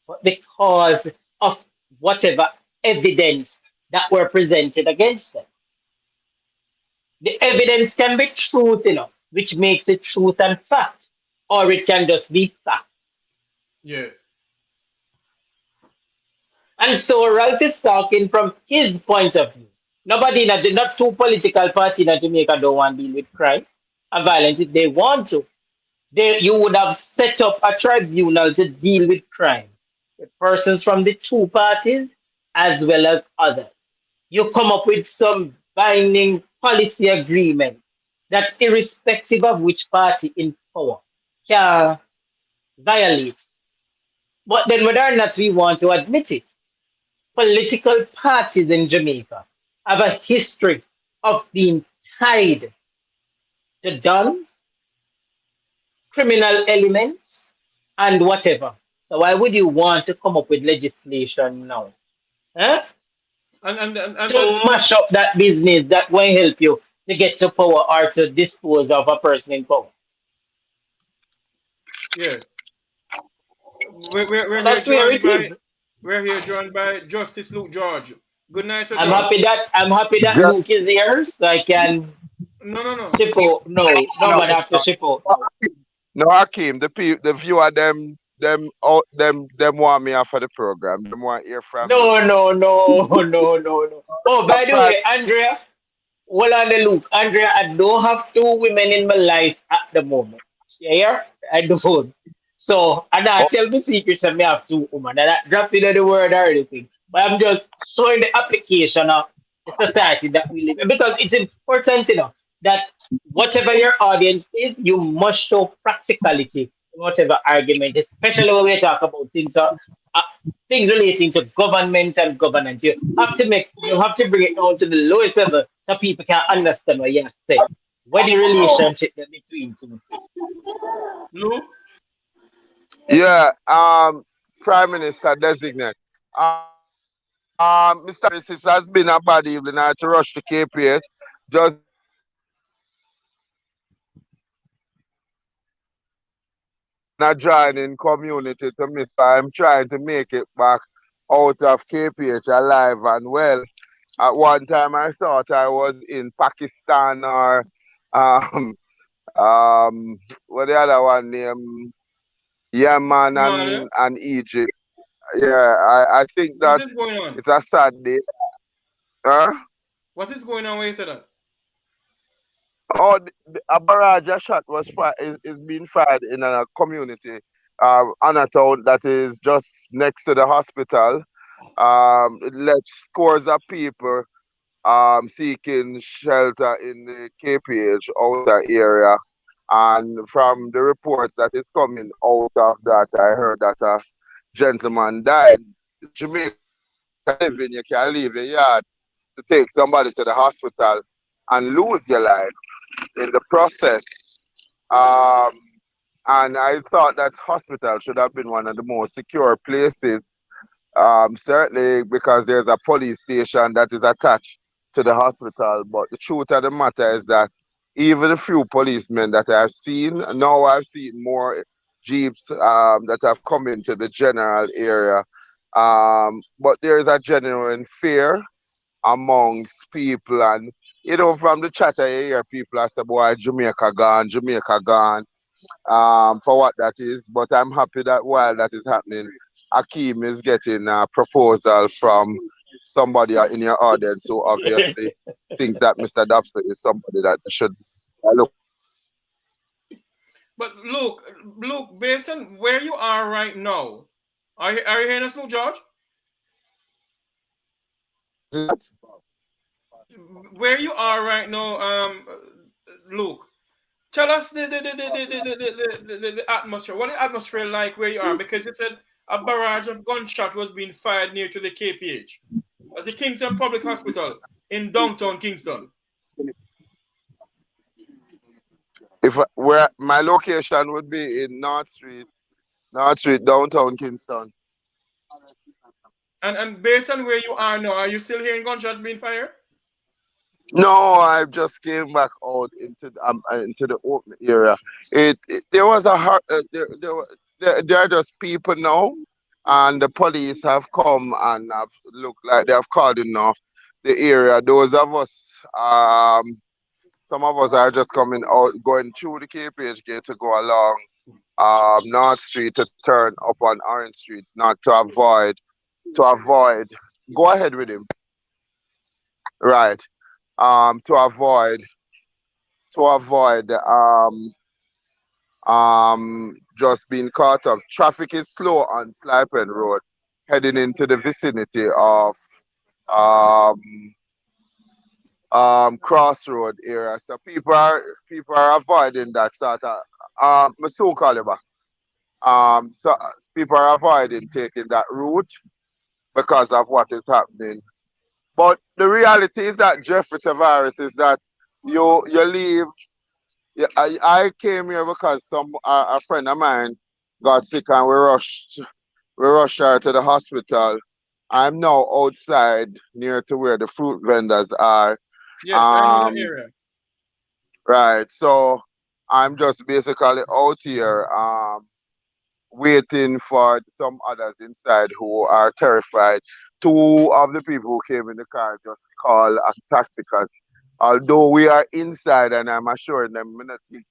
Speaker 3: but because of whatever evidence that were presented against them. The evidence can be truth, which makes it truth and fact, or it can just be facts.
Speaker 1: Yes.
Speaker 3: And so Ralph is talking from his point of view. Nobody, not two political parties in Jamaica don't want to deal with crime and violence if they want to. You would have set up a tribunal to deal with crime, with persons from the two parties as well as others. You come up with some binding policy agreement that, irrespective of which party in power, can violate. But then, whether or not we want to admit it, political parties in Jamaica have a history of being tied to dons, criminal elements, and whatever. So why would you want to come up with legislation now? Huh?
Speaker 1: And
Speaker 3: To mash up that business that won't help you to get to power or to dispose of a person in power.
Speaker 1: yes,
Speaker 3: So
Speaker 1: we're here
Speaker 3: that's where
Speaker 1: joined
Speaker 3: it
Speaker 1: by
Speaker 3: is.
Speaker 1: Justice Luke George. Good night, Sir
Speaker 3: I'm
Speaker 1: George.
Speaker 3: happy that
Speaker 5: Just,
Speaker 3: Luke is here, so I can
Speaker 1: No, no, no.
Speaker 3: ship out. No,
Speaker 5: no,
Speaker 3: nobody have to ship out now.
Speaker 5: no, Akeem, the viewer them want me off of the program. Them want to hear from me.
Speaker 3: No, no, no, no, no, no. Oh, by the
Speaker 5: Prime,
Speaker 3: way, Andrea, hold on the look. Andrea, I don't have two women in my life at the moment. You hear? I don't. So, and I
Speaker 5: oh,
Speaker 3: tell the secrets that me have two women. And I drop in the word or anything. But I'm just showing the application of the society that we live in. Because it's important, that whatever your audience is, you must show practicality in whatever argument, especially when we talk about uh, things relating to government and governance. You have to bring it down to the lowest level so people can understand what you say. What the relationship between two things.
Speaker 1: Luke?
Speaker 5: yeah, Prime Minister designate. Mr. Harris, it has been a bad evening. I had to rush to KPH. Just not joining community to miss. I'm trying to make it back out of KPH alive and well. At one time, I thought I was in Pakistan or um what the other one name, Yemen
Speaker 1: Somalia?
Speaker 5: and Egypt. Yeah, I think
Speaker 1: What
Speaker 5: that
Speaker 1: is going on?
Speaker 5: it's a sad day. Huh?
Speaker 1: What is going on where you said that?
Speaker 5: Oh, a barrage of shot is being fired in a community, Anatown, that is just next to the hospital. It left scores of people seeking shelter in the KPH outer area. And from the reports that is coming out of that, I heard that a gentleman died. Jamaica living, you can leave your yard to take somebody to the hospital and lose your life in the process. Um, and I thought that hospital should have been one of the most secure places, certainly because there's a police station that is attached to the hospital. But the truth of the matter is that even the few policemen that I've seen, now I've seen more jeeps that have come into the general area. But there is a genuine fear amongst people, and from the chatter you hear people I say, boy, Jamaica gone, for what that is. But I'm happy that while that is happening, Akeem is getting a proposal from somebody in your audience who obviously thinks that Mr. Dobson is somebody that should look.
Speaker 1: But Luke, based on where you are right now, are you hearing us, Luke George?
Speaker 5: At.
Speaker 1: Where you are right now, Luke, tell us the atmosphere. What the atmosphere like where you are? Because it said a barrage of gunshot was being fired near to the KPH. That's the Kingston Public Hospital in downtown Kingston.
Speaker 5: If where my location would be in North Street, downtown Kingston.
Speaker 1: And based on where you are now, are you still hearing gunshots being fired?
Speaker 5: No, I just came back out into the open area. There was a there are just people now, and the police have come and have looked like they have called enough the area. Those of us, some of us are just coming out, going through the KPH gate to go along North Street to turn up on Orange Street, not to avoid. Go ahead with him, right? To avoid just being caught up. Traffic is slow on Slipen Road, heading into the vicinity of um, Crossroad area. So people are avoiding that sort of soon call you back. So people are avoiding taking that route because of what is happening. But the reality is that Jeffrey Tavares is that you leave. Yeah, I came here because a friend of mine got sick and we rushed her to the hospital. I'm now outside near to where the fruit vendors are.
Speaker 1: Yes, I know the
Speaker 5: Um,
Speaker 1: area.
Speaker 5: right. So I'm just basically out here waiting for some others inside who are terrified. Two of the people who came in the car just called a taxi cab. Although we are inside and I'm assuring them me not think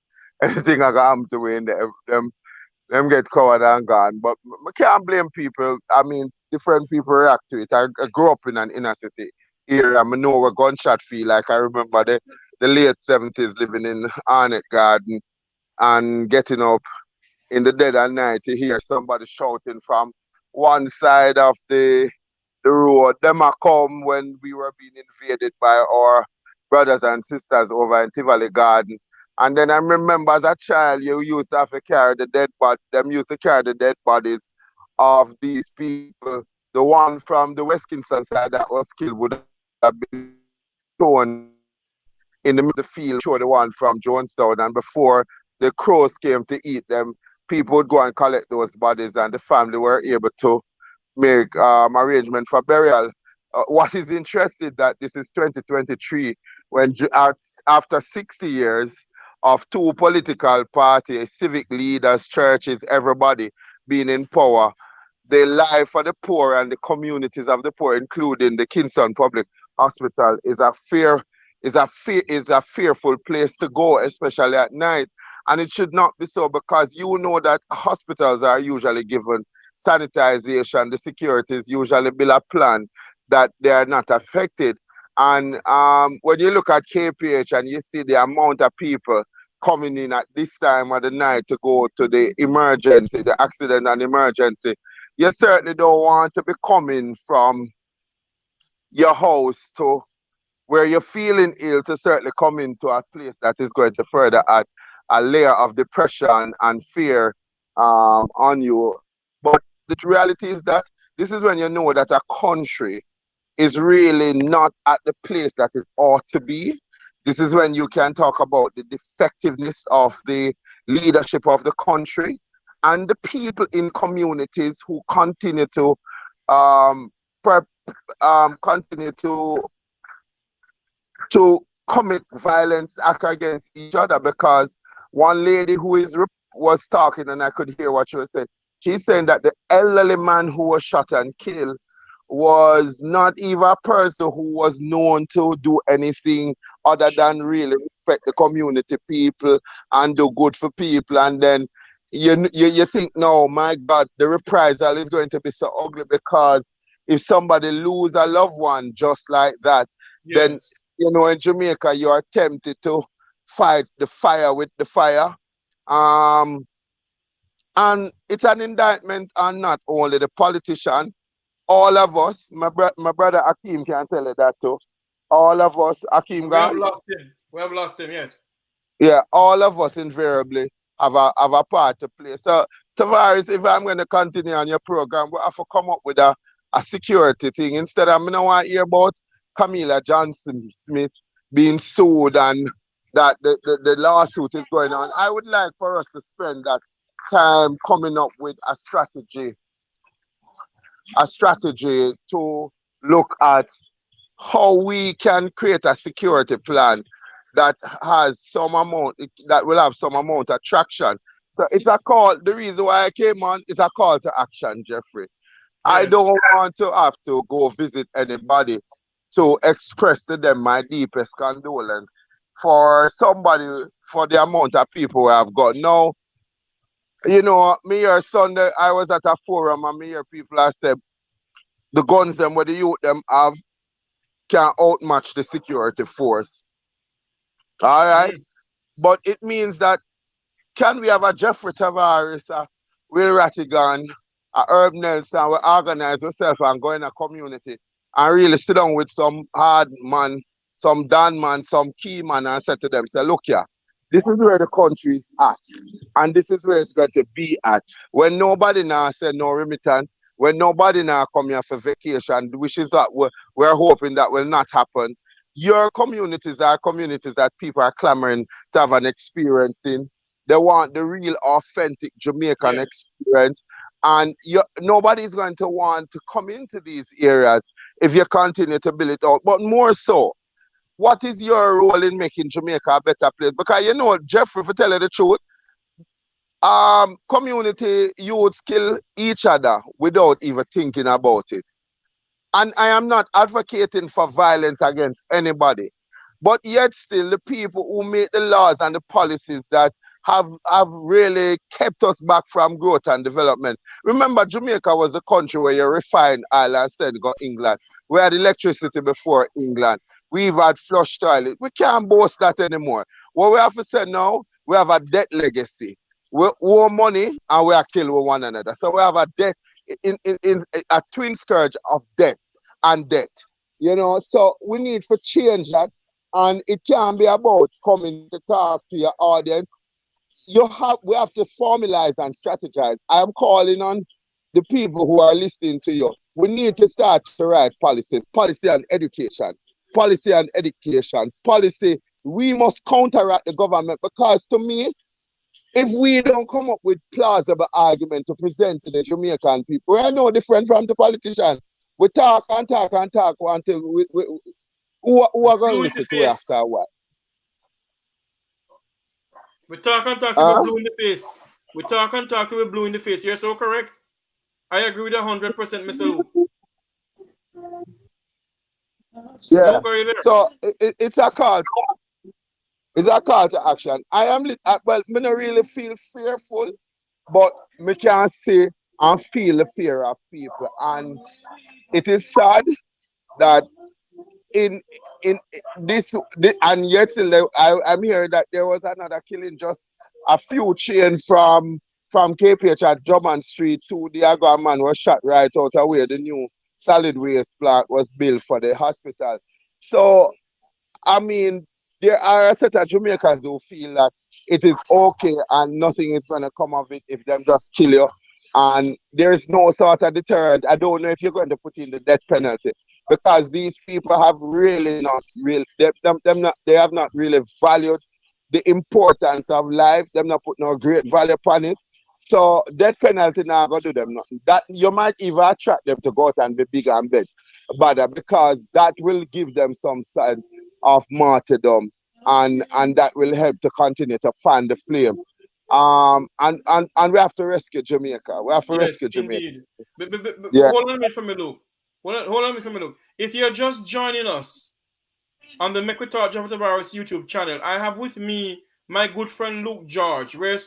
Speaker 5: anything I got to in them get covered and gone. But I can't blame people. I mean, different people react to it. I grew up in an inner city area. I know where gunshot feel like. I remember the late 70s living in Arnett Garden and getting up in the dead of night to hear somebody shouting from one side of the road. Them a come when we were being invaded by our brothers and sisters over in Tivoli Garden. And then I remember as a child, you used to have to carry the dead body. Them used to carry the dead bodies of these people. The one from the West Kingston side that was killed would have been shown in the middle of the field. Show the one from Jonestown. And before the crows came to eat them, people would go and collect those bodies, and the family were able to make arrangement for burial. What is interesting that this is 2023 when after 60 years of two political parties, civic leaders, churches, everybody being in power, the life for the poor and the communities of the poor, including the Kingston Public Hospital, is a fearful place to go, especially at night. And it should not be so because you know that hospitals are usually given sanitization. The security is usually build a plan that they are not affected. And when you look at KPH and you see the amount of people coming in at this time of the night to go to the emergency, the accident and emergency, you certainly don't want to be coming from your house to where you're feeling ill to certainly come into a place that is going to further add a layer of depression and fear on you. But the reality is that this is when you know that a country is really not at the place that it ought to be. This is when you can talk about the defectiveness of the leadership of the country and the people in communities who continue to um, per, continue to commit violence act against each other because one lady was talking and I could hear what she was saying. She's saying that the elderly man who was shot and killed was not even a person who was known to do anything other than really respect the community people and do good for people. And then you think, no, my God, the reprisal is going to be so ugly because if somebody lose a loved one just like that, then
Speaker 1: Yes.
Speaker 5: in Jamaica you are tempted to fight the fire with the fire. Um, and it's an indictment on not only the politician, all of us, my brother Akeem can tell you that too. All of us, Akeem
Speaker 1: We have
Speaker 5: gone?
Speaker 1: lost him. We have lost him, yes.
Speaker 5: Yeah, all of us invariably have a part to play. So, Tavares, if I'm going to continue on your program, we have to come up with a security thing. Instead, I don't want to hear about Camila Johnson Smith being sued and that the lawsuit is going on. I would like for us to spend that time coming up with a strategy to look at how we can create a security plan that has some amount, that will have some amount of traction. So it's a call. The reason why I came on is a call to action, Jeffrey. I
Speaker 1: Yes.
Speaker 5: don't want to have to go visit anybody to express to them my deepest condolence for somebody, for the amount of people I have got. Now, me here Sunday, I was at a forum and me hear people I said the guns them where the youth them have can outmatch the security force. All right.
Speaker 1: Mhm.
Speaker 5: But it means that can we have a Jeffrey Tavares, a Will Rattigan, a Herb Nelson, we organize ourselves and go in a community and really sit down with some hard man, some Dan man, some key man and say to them, say, look here, this is where the country is at. And this is where it's going to be at. When nobody now say no remittance, when nobody now come here for vacation, which is that we're hoping that will not happen. Your communities are communities that people are clamoring to have an experience in. They want the real, authentic Jamaican
Speaker 1: Yeah.
Speaker 5: experience. And nobody's going to want to come into these areas if you continue to build it out. But more so, what is your role in making Jamaica a better place? Because Jeffrey, for tell you the truth, community youths kill each other without even thinking about it. And I am not advocating for violence against anybody. But yet still the people who make the laws and the policies that have really kept us back from growth and development. Remember, Jamaica was a country where you refined oil and said go England. We had electricity before England. We've had flush toilet. We can't boast that anymore. What we have to say now, we have a debt legacy. We owe money and we are killing with one another. So we have a debt in a twin scourge of debt and debt. So we need to change that. And it can be about coming to talk to your audience. We have to formalize and strategize. I am calling on the people who are listening to you. We need to start to write policies, policy and education, policy and education, policy. We must counteract the government because to me, if we don't come up with plausible argument to present to the Jamaican people, we are no different from the politicians. We talk and talk and talk until who are going to
Speaker 1: Blue in the
Speaker 5: listen to us
Speaker 1: face.
Speaker 5: after a while?
Speaker 1: We talk and talk to we
Speaker 5: Huh?
Speaker 1: blue in the face. We talk and talk to we blue in the face. You're so correct. I agree with 100%, Mr. Luke.
Speaker 5: Yeah.
Speaker 1: Luke, are you there?
Speaker 5: So it's a call. It's a call to action. I am well, me not really feel fearful, but me can see and feel the fear of people. And it is sad that in this and yet still I'm hearing that there was another killing just a few chains from KPH at Drummond Street to the Agua man was shot right out of where the new solid waste plant was built for the hospital. So I mean, there are a set of Jamaicans who feel that it is okay and nothing is going to come of it if them just kill you. And there's no sort of deterrent. I don't know if you're going to put in the death penalty because these people have really not real they have not really valued the importance of life. Them not put no great value upon it. So death penalty now gonna do them nothing. That you might even attract them to go out and be bigger and better because that will give them some sign of martyrdom and that will help to continue to fan the flame. And we have to rescue Jamaica. We have to
Speaker 1: Yes,
Speaker 5: rescue Jamaica.
Speaker 1: indeed. But
Speaker 5: Yeah.
Speaker 1: hold on a minute for me, Luke. Hold on a minute for me, Luke. If you're just joining us on the Make We Talk Jump Virus YouTube channel, I have with me my good friend Luke George, where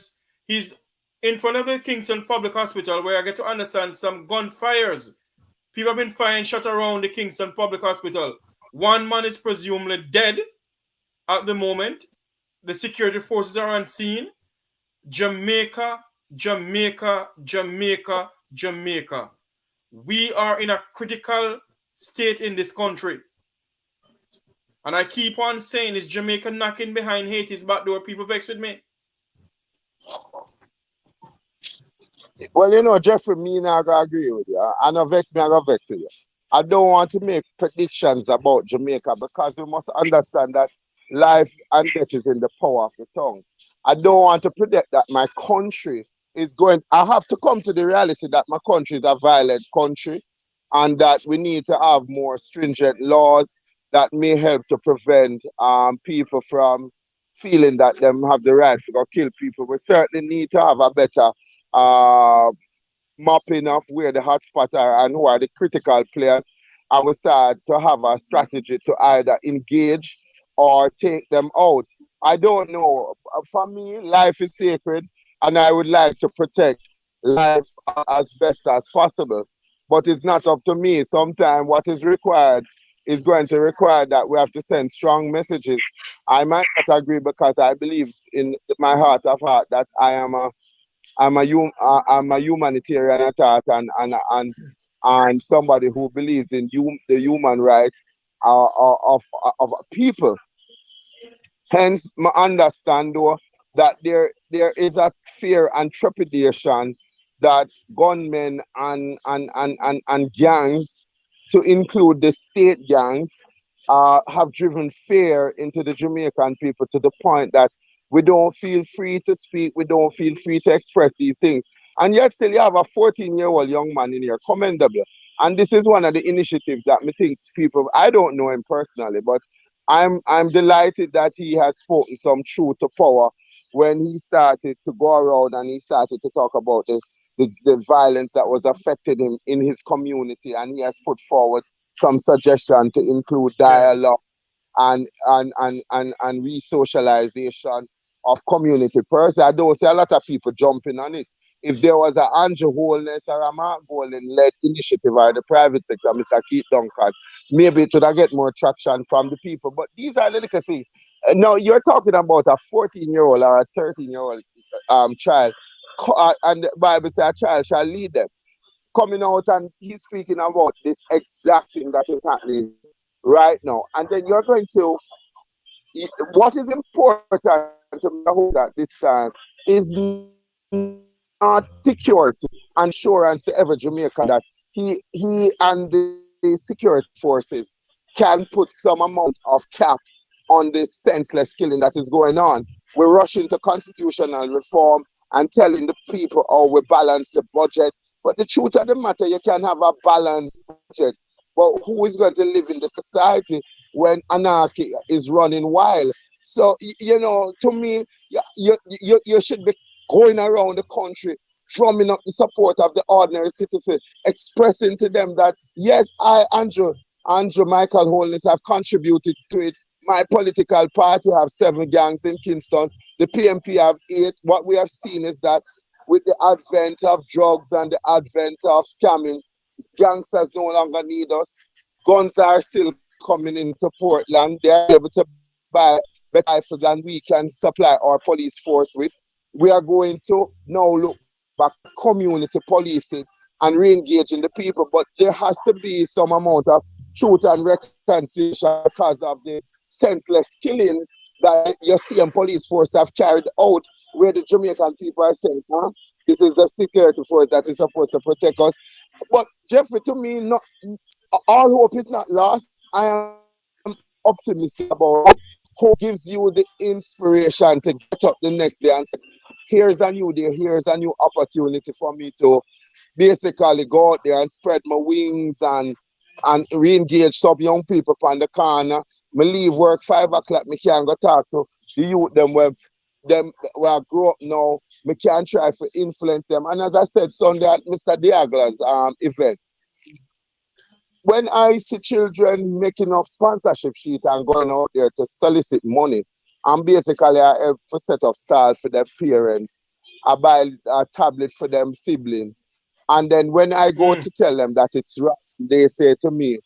Speaker 1: he's in front of the Kingston Public Hospital, where I get to understand some gunfires. People have been firing shot around the Kingston Public Hospital. One man is presumably dead at the moment. The security forces are on scene. Jamaica, Jamaica, Jamaica, Jamaica. We are in a critical state in this country. And I keep on saying, is Jamaica knocking behind Haiti's back door? People vex with me.
Speaker 5: Well, Jeffrey, me not gonna agree with you. I know vex me, I gonna vex with you. I don't want to make predictions about Jamaica because we must understand that life and death is in the power of the tongue. I don't want to predict that my country is going. I have to come to the reality that my country is a violent country and that we need to have more stringent laws that may help to prevent people from feeling that them have the right to go kill people. We certainly need to have a better uh, mapping of where the hotspots are and who are the critical players. And we start to have a strategy to either engage or take them out. I don't know. For me, life is sacred, and I would like to protect life as best as possible. But it's not up to me. Sometimes what is required is going to require that we have to send strong messages. I might not agree because I believe in my heart of heart that I'm a humanitarian at heart, and somebody who believes in the human rights of people. Hence, I understand though that there is a fear and trepidation that gunmen and gangs, to include the state gangs, have driven fear into the Jamaican people to the point that we don't feel free to speak, we don't feel free to express these things. And yet still you have a 14-year-old young man in here, commendable. And this is one of the initiatives that me think people, I don't know him personally, but I'm delighted that he has spoken some truth to power when he started to go around and he started to talk about the violence that was affecting him in his community, and he has put forward some suggestion to include
Speaker 1: Yes.
Speaker 5: dialogue and re-socialization of community person. I don't see a lot of people jumping on it. If there was a Andrew Holness or a Mark Golden led initiative or the private sector, Mr. Keith Duncan, maybe it would have get more traction from the people. But these are the little things. Now you're talking about a 14-year-old or a 13-year-old child, and the Bible says a child shall lead them. Coming out and he's speaking about this exact thing that is happening right now. And then you're going to, what is important to Mr. Holmes at this time is not security and assurance to every Jamaican that he and the security forces can put some amount of cap on this senseless killing that is going on. We're rushing to constitutional reform and telling the people, oh, we balance the budget. But the truth of the matter, you can have a balanced budget. But who is going to live in the society when anarchy is running wild? So, to me, you should be going around the country, drumming up the support of the ordinary citizen, expressing to them that, yes, Andrew Michael Holness, have contributed to it. My political party have 7 gangs in Kingston. The PNP have 8. What we have seen is that with the advent of drugs and the advent of scamming, gangsters no longer need us. Guns are still coming into Portland. They are able to buy better rifles than we can supply our police force with. We are going to now look back at community policing and re-engaging the people. But there has to be some amount of truth and reconciliation because of the senseless killings that your CM police force have carried out, where the Jamaican people are saying, huh? This is the security force that is supposed to protect us. But Jeffrey, to me, not all hope is not lost. I am optimistic about hope gives you the inspiration to get up the next day and say, here's a new day, here's a new opportunity for me to basically go out there and spread my wings and re-engage some young people from the corner. Me leave work 5 o'clock, me can go talk to the youth them where I grow up now. Me can try to influence them. And as I said Sunday at Mr. Diagla's event, when I see children making up sponsorship sheet and going out there to solicit money, and basically I help to set up stall for their parents, I buy a tablet for them sibling. And then when I go to tell them that it's right, they say to me,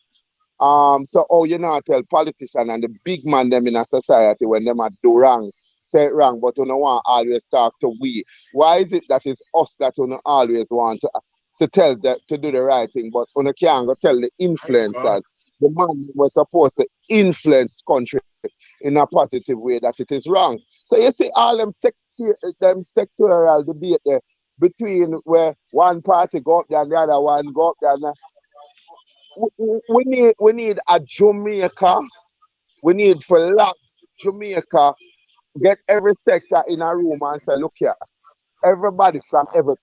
Speaker 5: so you know, tell politician and the big man them in a society when them are do wrong, say it wrong, but you don't want always talk to we. Why is it that it's us that you don't always want to tell that to do the right thing, but you can't go tell the
Speaker 1: My God.
Speaker 5: influencers, the man was supposed to influence country in a positive way, that it is wrong. So you see all them sectoral debate there between where one party go up there and the other one go up there. We need a Jamaica. We need for lock Jamaica. Get every sector in a room and say, look here, everybody from every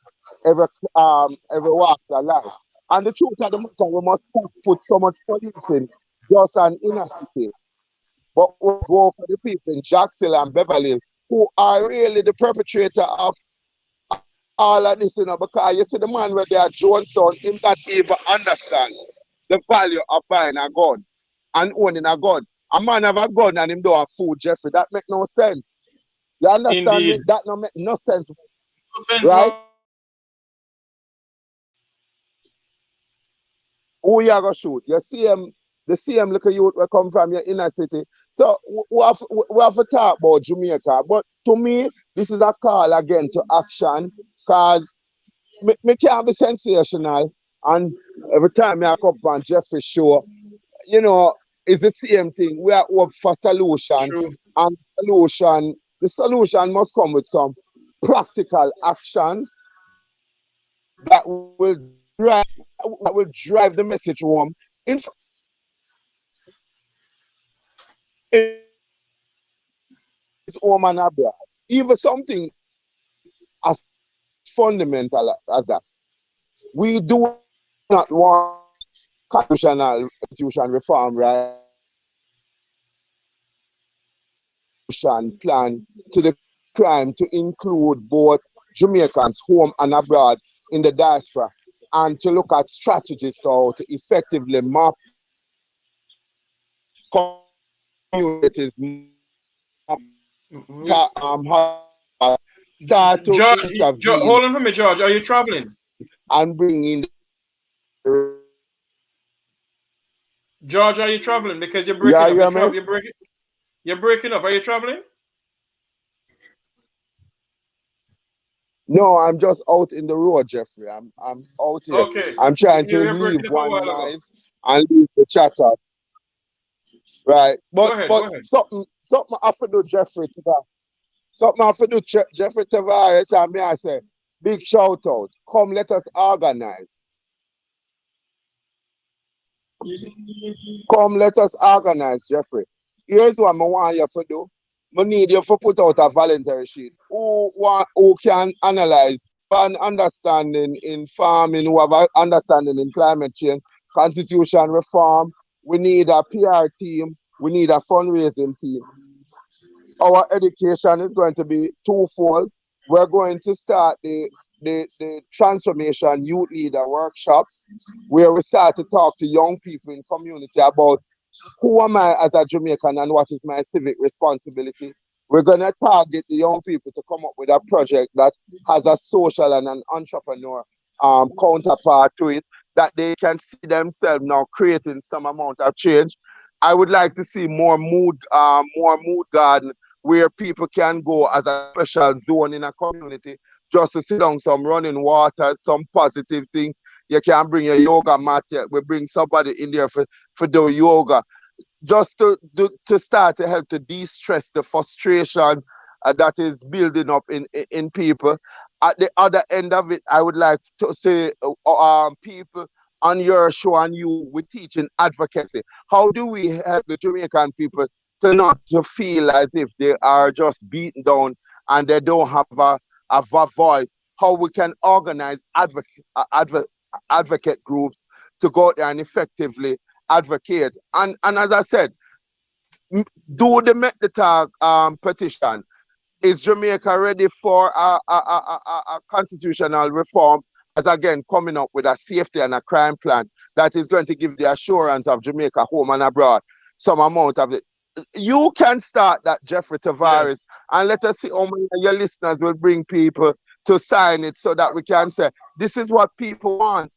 Speaker 5: walks of life. And the truth of the matter, we must stop put so much policing just an inner city, but we go for the people in Jacksonville and Beverly Hills who are really the perpetrator of all of this, because you see the man where they are Jonestown, him not even understand the value of buying a gun and owning a gun. A man have a gun and him don't have food, Jeffrey. That make no sense. You understand me?
Speaker 1: Indeed.
Speaker 5: That no make no sense,
Speaker 1: No sense
Speaker 5: right?
Speaker 1: whatsoever.
Speaker 5: Who you gonna shoot? You see him, the same little youth will come from your inner city. So we have to talk about Jamaica. But to me, this is a call again to action, because me can't be sensational. And every time I come on Jeffrey show, you know, it's the same thing. We are hope for solution,
Speaker 1: True.
Speaker 5: and the solution must come with some practical actions that will drive the message home in its home and abroad. Even something as fundamental as that. We do not want constitutional institution reform, right? Plan to the crime to include both Jamaicans home and abroad in the diaspora, and to look at strategies to how to effectively map communities, start to
Speaker 1: George,
Speaker 5: intervene
Speaker 1: hold on for me, George. Are you traveling?
Speaker 5: and bring in the,
Speaker 1: George, are you traveling? Because you're
Speaker 5: yeah,
Speaker 1: breaking up.
Speaker 5: you hear me?
Speaker 1: You're breaking up. Are you traveling?
Speaker 5: No, I'm just out in the road, Jeffrey. I'm out here.
Speaker 1: Okay.
Speaker 5: I'm trying to
Speaker 1: You're
Speaker 5: leave
Speaker 1: breaking up a
Speaker 5: one
Speaker 1: while ago.
Speaker 5: noise and leave the chatter. Right.
Speaker 1: Go
Speaker 5: But
Speaker 1: ahead.
Speaker 5: but
Speaker 1: Go ahead.
Speaker 5: something I have to do, Jeffrey, to that. Something I have to do, Jeffrey Tavares, and me I say, big shout out. Come, let us organize. Come, let us organize, Jeffrey. Here's what I want you to do. I need you to put out a voluntary sheet. Who can analyze, who have an understanding in farming, who have an understanding in climate change, constitution reform. We need a PR team. We need a fundraising team. Our education is going to be twofold. We're going to start the transformation youth leader workshops, where we start to talk to young people in community about who am I as a Jamaican and what is my civic responsibility. We're going to target the young people to come up with a project that has a social and an entrepreneur counterpart to it, that they can see themselves now creating some amount of change. I would like to see more mood garden, where people can go as a special zone in a community, just to sit down some running water, some positive thing. You can bring your yoga mat. We bring somebody in there for do yoga, just to start to help to de-stress the frustration that is building up in people. At the other end of it, I would like to say, people on your show and you, we teaching advocacy. How do we help the Jamaican people to not to feel as if they are just beaten down and they don't have a voice? How we can organize advocate groups to go out there and effectively advocate. And as I said, do the Make the Talk petition. Is Jamaica ready for a constitutional reform? As again, coming up with a safety and a crime plan that is going to give the assurance of Jamaica home and abroad some amount of it. You can start that, Jeffrey
Speaker 1: Yes.
Speaker 5: Tavares, and let us see how many of your listeners will bring people to sign it, so that we can say this is what people want.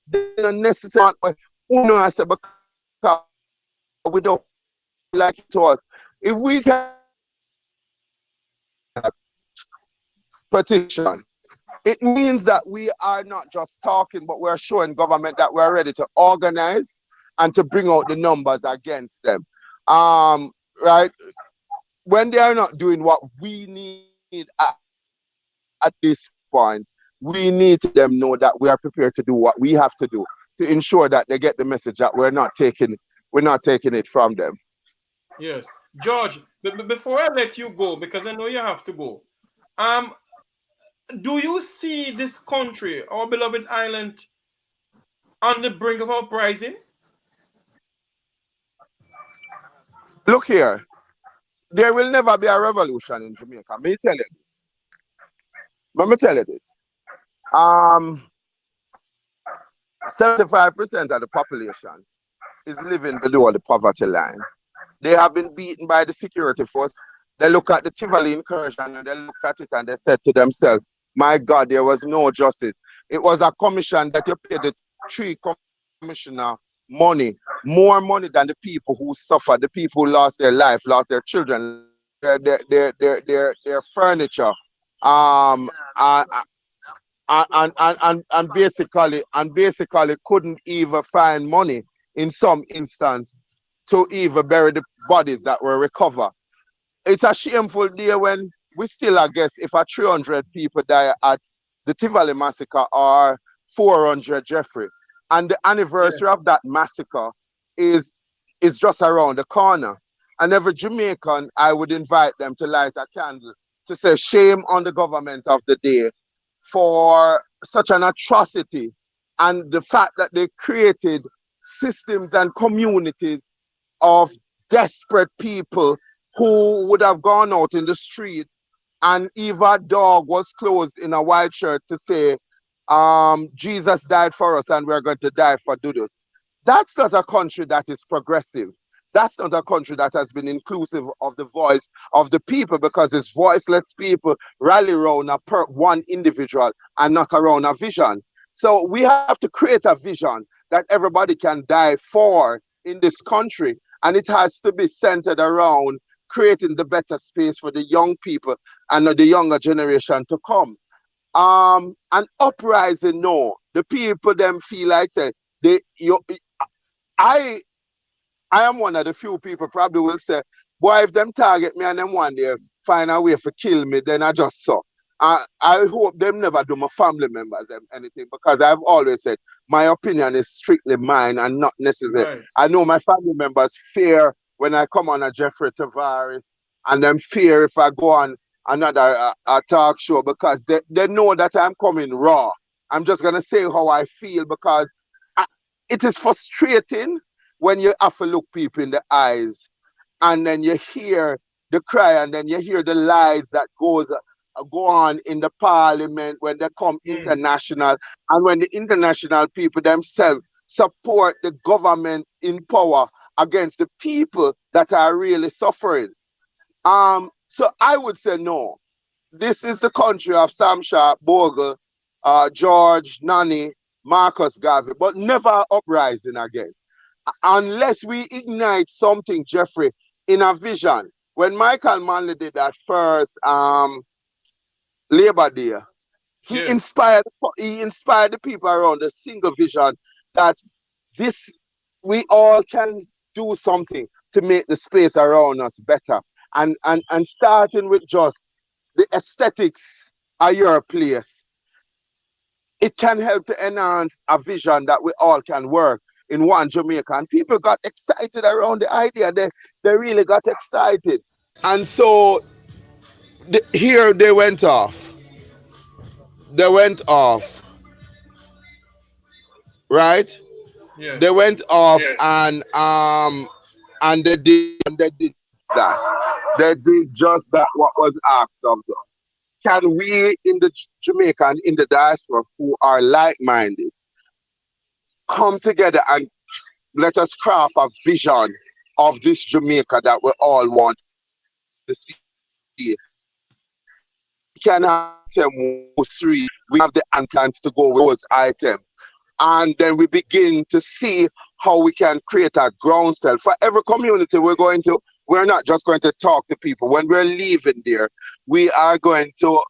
Speaker 5: They don't necessarily want uno I say, because we don't like it to us. If we can petition, it means that we are not just talking, but we're showing government that we're ready to organize and to bring out the numbers against them. Right? When they are not doing what we need at this point, we need to them know that we are prepared to do what we have to do to ensure that they get the message that we're not taking it from them.
Speaker 1: Yes. George, before I let you go, because I know you have to go, um, do you see this country, our beloved island, on the brink of uprising?
Speaker 5: Look here, there will never be a revolution in Jamaica. Let me tell you this. Let me tell you this. Um, 75% of the population is living below the poverty line. They have been beaten by the security force. They look at the Tivoli incursion and they look at it and they said to themselves, my God, there was no justice. It was a commission that you paid the three commissioner money, more money than the people who suffered, the people who lost their life, lost their children, their furniture, um, uh, and basically couldn't even find money in some instance to even bury the bodies that were recovered. It's a shameful day when we still, I guess, if a 300 people die at the Tivoli massacre or 400 Jeffrey, and the
Speaker 1: Yes.
Speaker 5: anniversary of that massacre is is just around the corner. And every Jamaican, I would invite them to light a candle to say shame on the government of the day for such an atrocity and the fact that they created systems and communities of desperate people who would have gone out in the street and if a dog was clothed in a white shirt to say, Jesus died for us and we're going to die for Dudus. That's not a country that is progressive. That's not a country that has been inclusive of the voice of the people because it's voiceless people rally around one individual and not around a vision. So we have to create a vision that everybody can die for in this country. And it has to be centered around creating the better space for the young people and the younger generation to come. An uprising, no. The people them feel like say they you I I am one of the few people probably will say, boy, if them target me and them one day find a way to kill me, then I just saw. I hope them never do my family members them anything because I've always said my opinion is strictly mine and not necessary.
Speaker 1: Right.
Speaker 5: I know my family members fear when I come on a Jeffrey Tavares and them fear if I go on another a talk show because they know that I'm coming raw. I'm just gonna say how I feel because I, it is frustrating when you have to look people in the eyes and then you hear the cry and then you hear the lies that go on in the parliament when they come
Speaker 1: Mm.
Speaker 5: international and when the international people themselves support the government in power against the people that are really suffering. So I would say no. This is the country of Sam Sharp, Bogle, George, Nani, Marcus Garvey, but never uprising again unless we ignite something, Jeffrey, in a vision. When Michael Manley did that first Labor Day,
Speaker 1: Yes.
Speaker 5: he inspired the people around a single vision that this we all can do something to make the space around us better. And starting with just the aesthetics of your place, it can help to enhance a vision that we all can work in one Jamaica. And people got excited around the idea. They really got excited. And so here they went off. They went off, right? They
Speaker 1: Yes.
Speaker 5: went off and they did that. They did just that what was asked of them. Can we in the Jamaica and in the diaspora who are like-minded come together and let us craft a vision of this Jamaica that we all want to see. We can have item 1, 2, 3. We have the plans to go with those items. And then we begin to see how we can create a ground cell. For every community we're not just going to talk to people. When we're leaving there, we are going to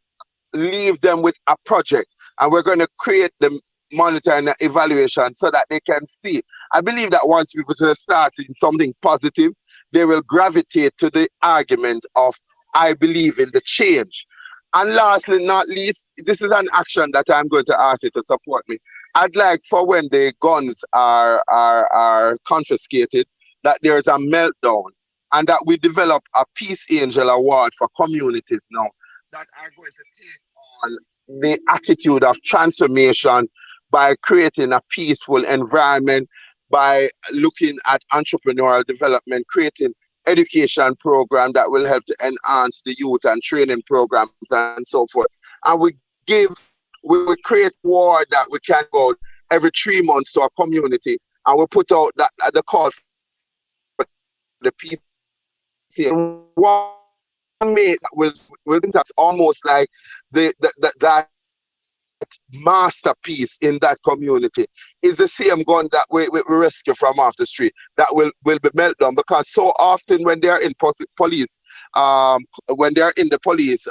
Speaker 5: leave them with a project and we're going to create the monitor and the evaluation so that they can see. I believe that once people start in something positive, they will gravitate to the argument of I believe in the change. And lastly, not least, this is an action that I'm going to ask you to support me. I'd like for when the guns are confiscated, that there's a meltdown and that we develop a Peace Angel Award for communities now that are going to take on the attitude of transformation by creating a peaceful environment, by looking at entrepreneurial development, creating education program that will help to enhance the youth and training programs and so forth. And we create ward that we can go every 3 months to a community, and we put out that the call for the PCA. One mate will think that's almost like that masterpiece in that community is the same gun that we rescue from off the street that will be meltdown, because so often when they're in police when they're in the police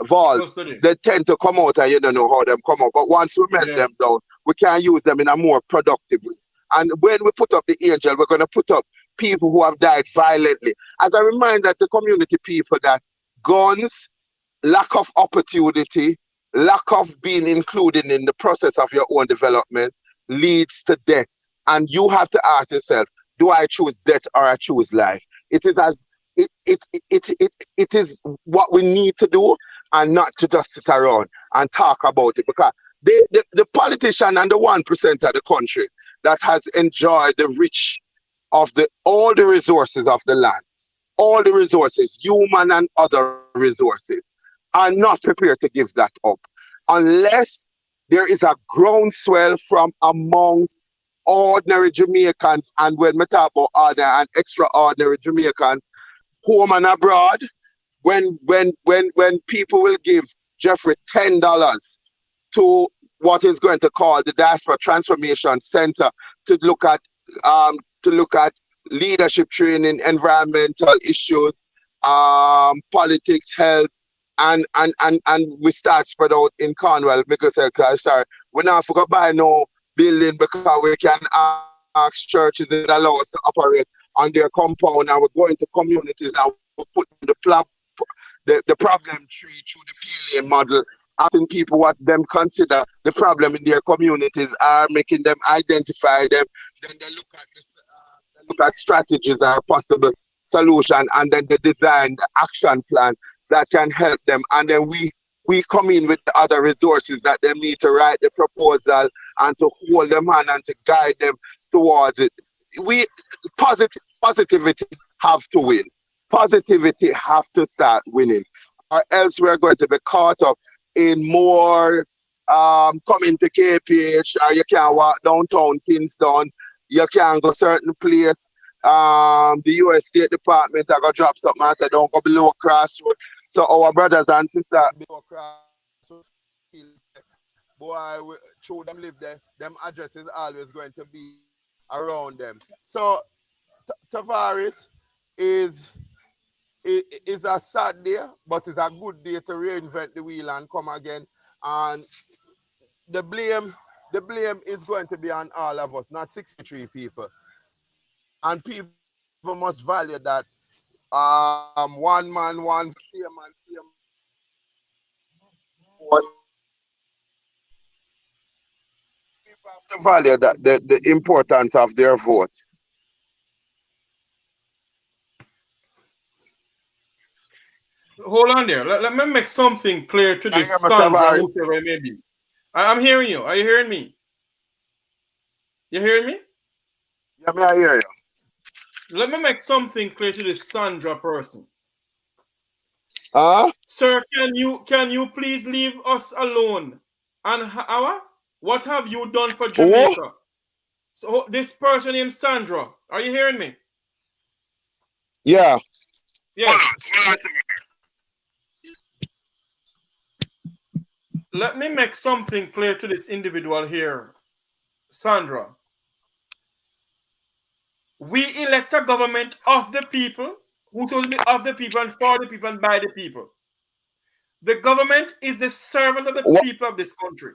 Speaker 5: vault, they tend to come out and you don't know how them come out, but once we melt them down, we can use them in a more productive way. And when we put up the angel, we're going to put up people who have died violently as a reminder to community people that guns, lack of opportunity, lack of being included in the process of your own development leads to death. And you have to ask yourself, do I choose death or I choose life? It is what we need to do, and not to just sit around and talk about it, because the politician and the 1% of the country that has enjoyed the rich of all the resources of the land, all the resources, human and other resources, are not prepared to give that up unless there is a groundswell from amongst ordinary Jamaicans. And when we talk about ordinary and extraordinary Jamaicans, home and abroad, when people will give Jeffrey $10 to what is going to call the Diaspora Transformation Center to look at leadership training, environmental issues, politics, health, and we start spread out in Cornwall, because sorry, we not forgot buy no building, because we can ask churches that allow us to operate on their compound, and we're going to communities and we're putting the problem tree through the PLA model, asking people what them consider the problem in their communities are, making them identify them. Then they look at this, they look at strategies or possible solution, and then they design the action plan that can help them. And then we come in with the other resources that they need to write the proposal and to hold them on and to guide them towards it. Positivity have to win. Positivity have to start winning, or else we're going to be caught up in more coming to KPH, or you can't walk downtown Kingston, you can't go certain place. The US State Department are gonna drop something and say don't go below Crossroad. So our brothers and sisters below Crossroad, boy, through them live there, them addresses always going to be around them. So Tavares is a sad day, but it's a good day to reinvent the wheel and come again. And the blame is going to be on all of us, not 63 people. And people must value that one man, one same man, same. People have to value that the importance of their vote.
Speaker 1: Hold on there. Let me make something clear to this Sandra, whoever it may be. I'm hearing you. Are you hearing me? You hearing me?
Speaker 5: Yeah, I hear you.
Speaker 1: Let me make something clear to this Sandra person.
Speaker 5: Sir,
Speaker 1: can you please leave us alone? And what have you done for Jamaica?
Speaker 5: Oh.
Speaker 1: So this person named Sandra, are you hearing me?
Speaker 5: Yeah.
Speaker 1: Yes. Let me make something clear to this individual here, Sandra. We elect a government of the people, who's supposed to be of the people and for the people and by the people. The government is the servant of the people of this country.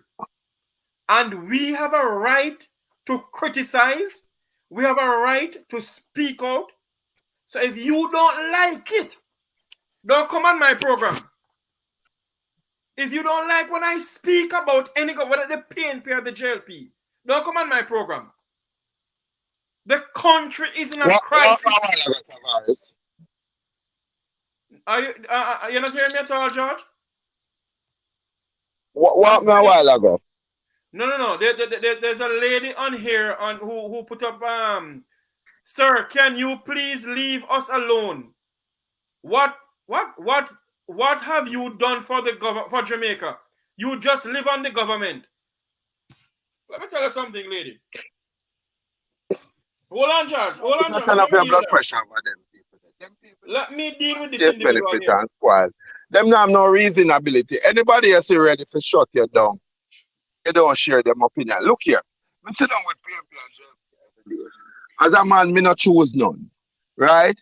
Speaker 1: And we have a right to criticize. We have a right to speak out. So if you don't like it, don't come on my program. If you don't like when I speak about any government, whether the PNP or the JLP, don't come on my program. The country is in a crisis. Are you you're not hearing me at all, George?
Speaker 5: What a while ago?
Speaker 1: No. There's a lady on here who put up Sir, can you please leave us alone? What what have you done for for Jamaica? You just live on the government. Let me tell you something, lady. Hold on, Charge. Hold on,
Speaker 5: Just
Speaker 1: Charge.
Speaker 5: send
Speaker 1: Let
Speaker 5: up
Speaker 1: me
Speaker 5: your
Speaker 1: deal with
Speaker 5: blood
Speaker 1: that.
Speaker 5: pressure over them people. Them people
Speaker 1: Let me deal with this
Speaker 5: just
Speaker 1: individual
Speaker 5: benefit
Speaker 1: here.
Speaker 5: and spoil. Them now have no reasonability. Anybody else is ready for shut you down? They don't share them opinion. Look here. Me sit down with PNP and JLP. As a man, me not choose none. Right?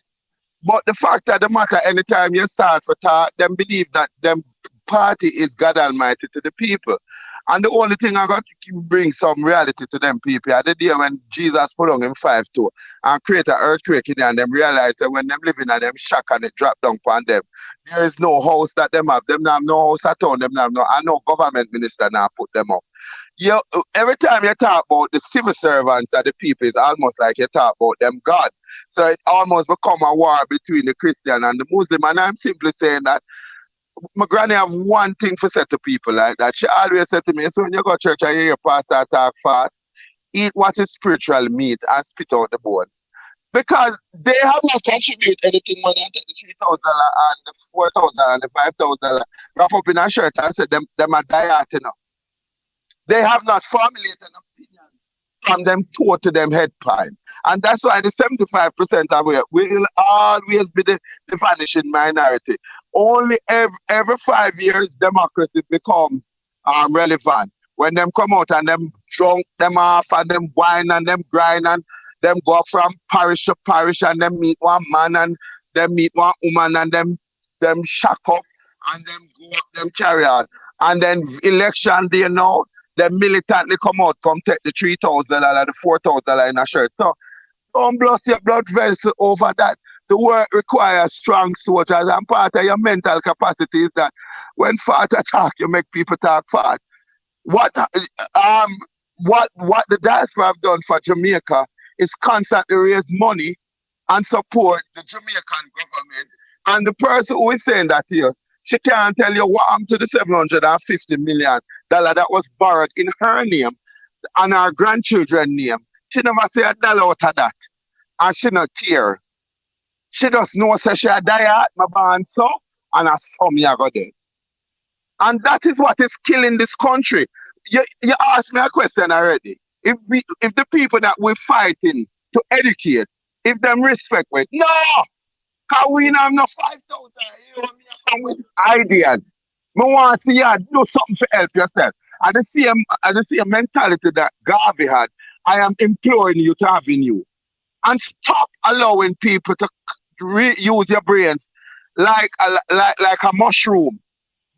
Speaker 5: But the fact of the matter, anytime you start for talk, them believe that them party is God Almighty to the people. And the only thing I got to bring some reality to them people are the day when Jesus put on him 5-2 and create an earthquake in there and them realize that when them living in them shack and it drop down upon them, there is no house that them have. Them now have no house at all. Them now have no, and no government minister now put them up. You, every time you talk about the civil servants and the people, it's almost like you talk about them God. So it almost become a war between the Christian and the Muslim. And I'm simply saying that my granny have one thing to say to people like that. She always said to me, so when you go to church and hear your pastor talk fast, eat what is spiritual meat and spit out the bone. Because they have not contributed anything more than the $3,000 and the $4,000 and the $5,000 wrap up in a shirt and say them are diet, you know. They have not formulated an opinion from them toe to them head pine. And that's why the 75% of it will always be the vanishing minority. Only every 5 years, democracy becomes relevant. When them come out and them drunk them off and them wine and them grind and them go from parish to parish and them meet one man and them meet one woman and them shack up and them go up them carry on. And then election day now, them militantly come out, come take the $3,000, the $4,000 in a shirt. So don't bust your blood vessel over that. The work requires strong soldiers, and part of your mental capacity is that when fast attack, you make people talk fast. What the diaspora have done for Jamaica is constantly raise money and support the Jamaican government. And the person who is saying that here, she can't tell you what happened to the $750 million that was borrowed in her name and her grandchildren's name. She never say a dollar out of that. And she not care. She just knows that she a die at my band so and a son me a go there. And that is what is killing this country. You asked me a question already. If the people that we're fighting to educate, if them respect with, no! Because we don't have no 5,000. You want me to come with ideas. I want to see you do something to help yourself. And the same mentality that Garvey had, I am imploring you to have in you. And stop allowing people to use your brains like a mushroom.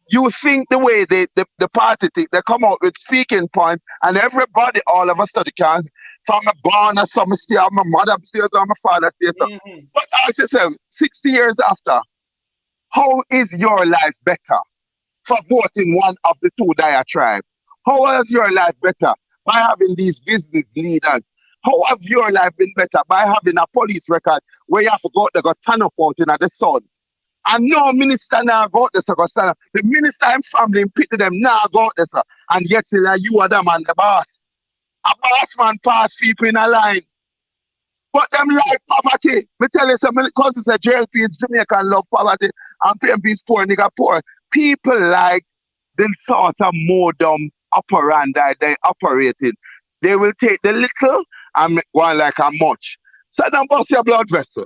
Speaker 5: You think the way the party think, they come out with speaking points, and everybody all of a sudden can, from a born or some say, my mother says, or my father says.
Speaker 1: Mm-hmm.
Speaker 5: But ask yourself, 60 years after, how is your life better for voting one of the two diatribes? How is your life better by having these business leaders? How have your life been better by having a police record where you have to go out there, go stand up out in the sun? And no minister now go out there, go stand up. The minister and family and pity them now go out there, sir. And yet like you are the man, the boss. A boss man pass people in a line. But them like poverty. Me tell you something, because it's a JLP is Jamaican love poverty and PNP is poor, nigga poor. People like the sort of modem operandi they operated. They will take the little and make one like a much. So don't bust your blood vessel.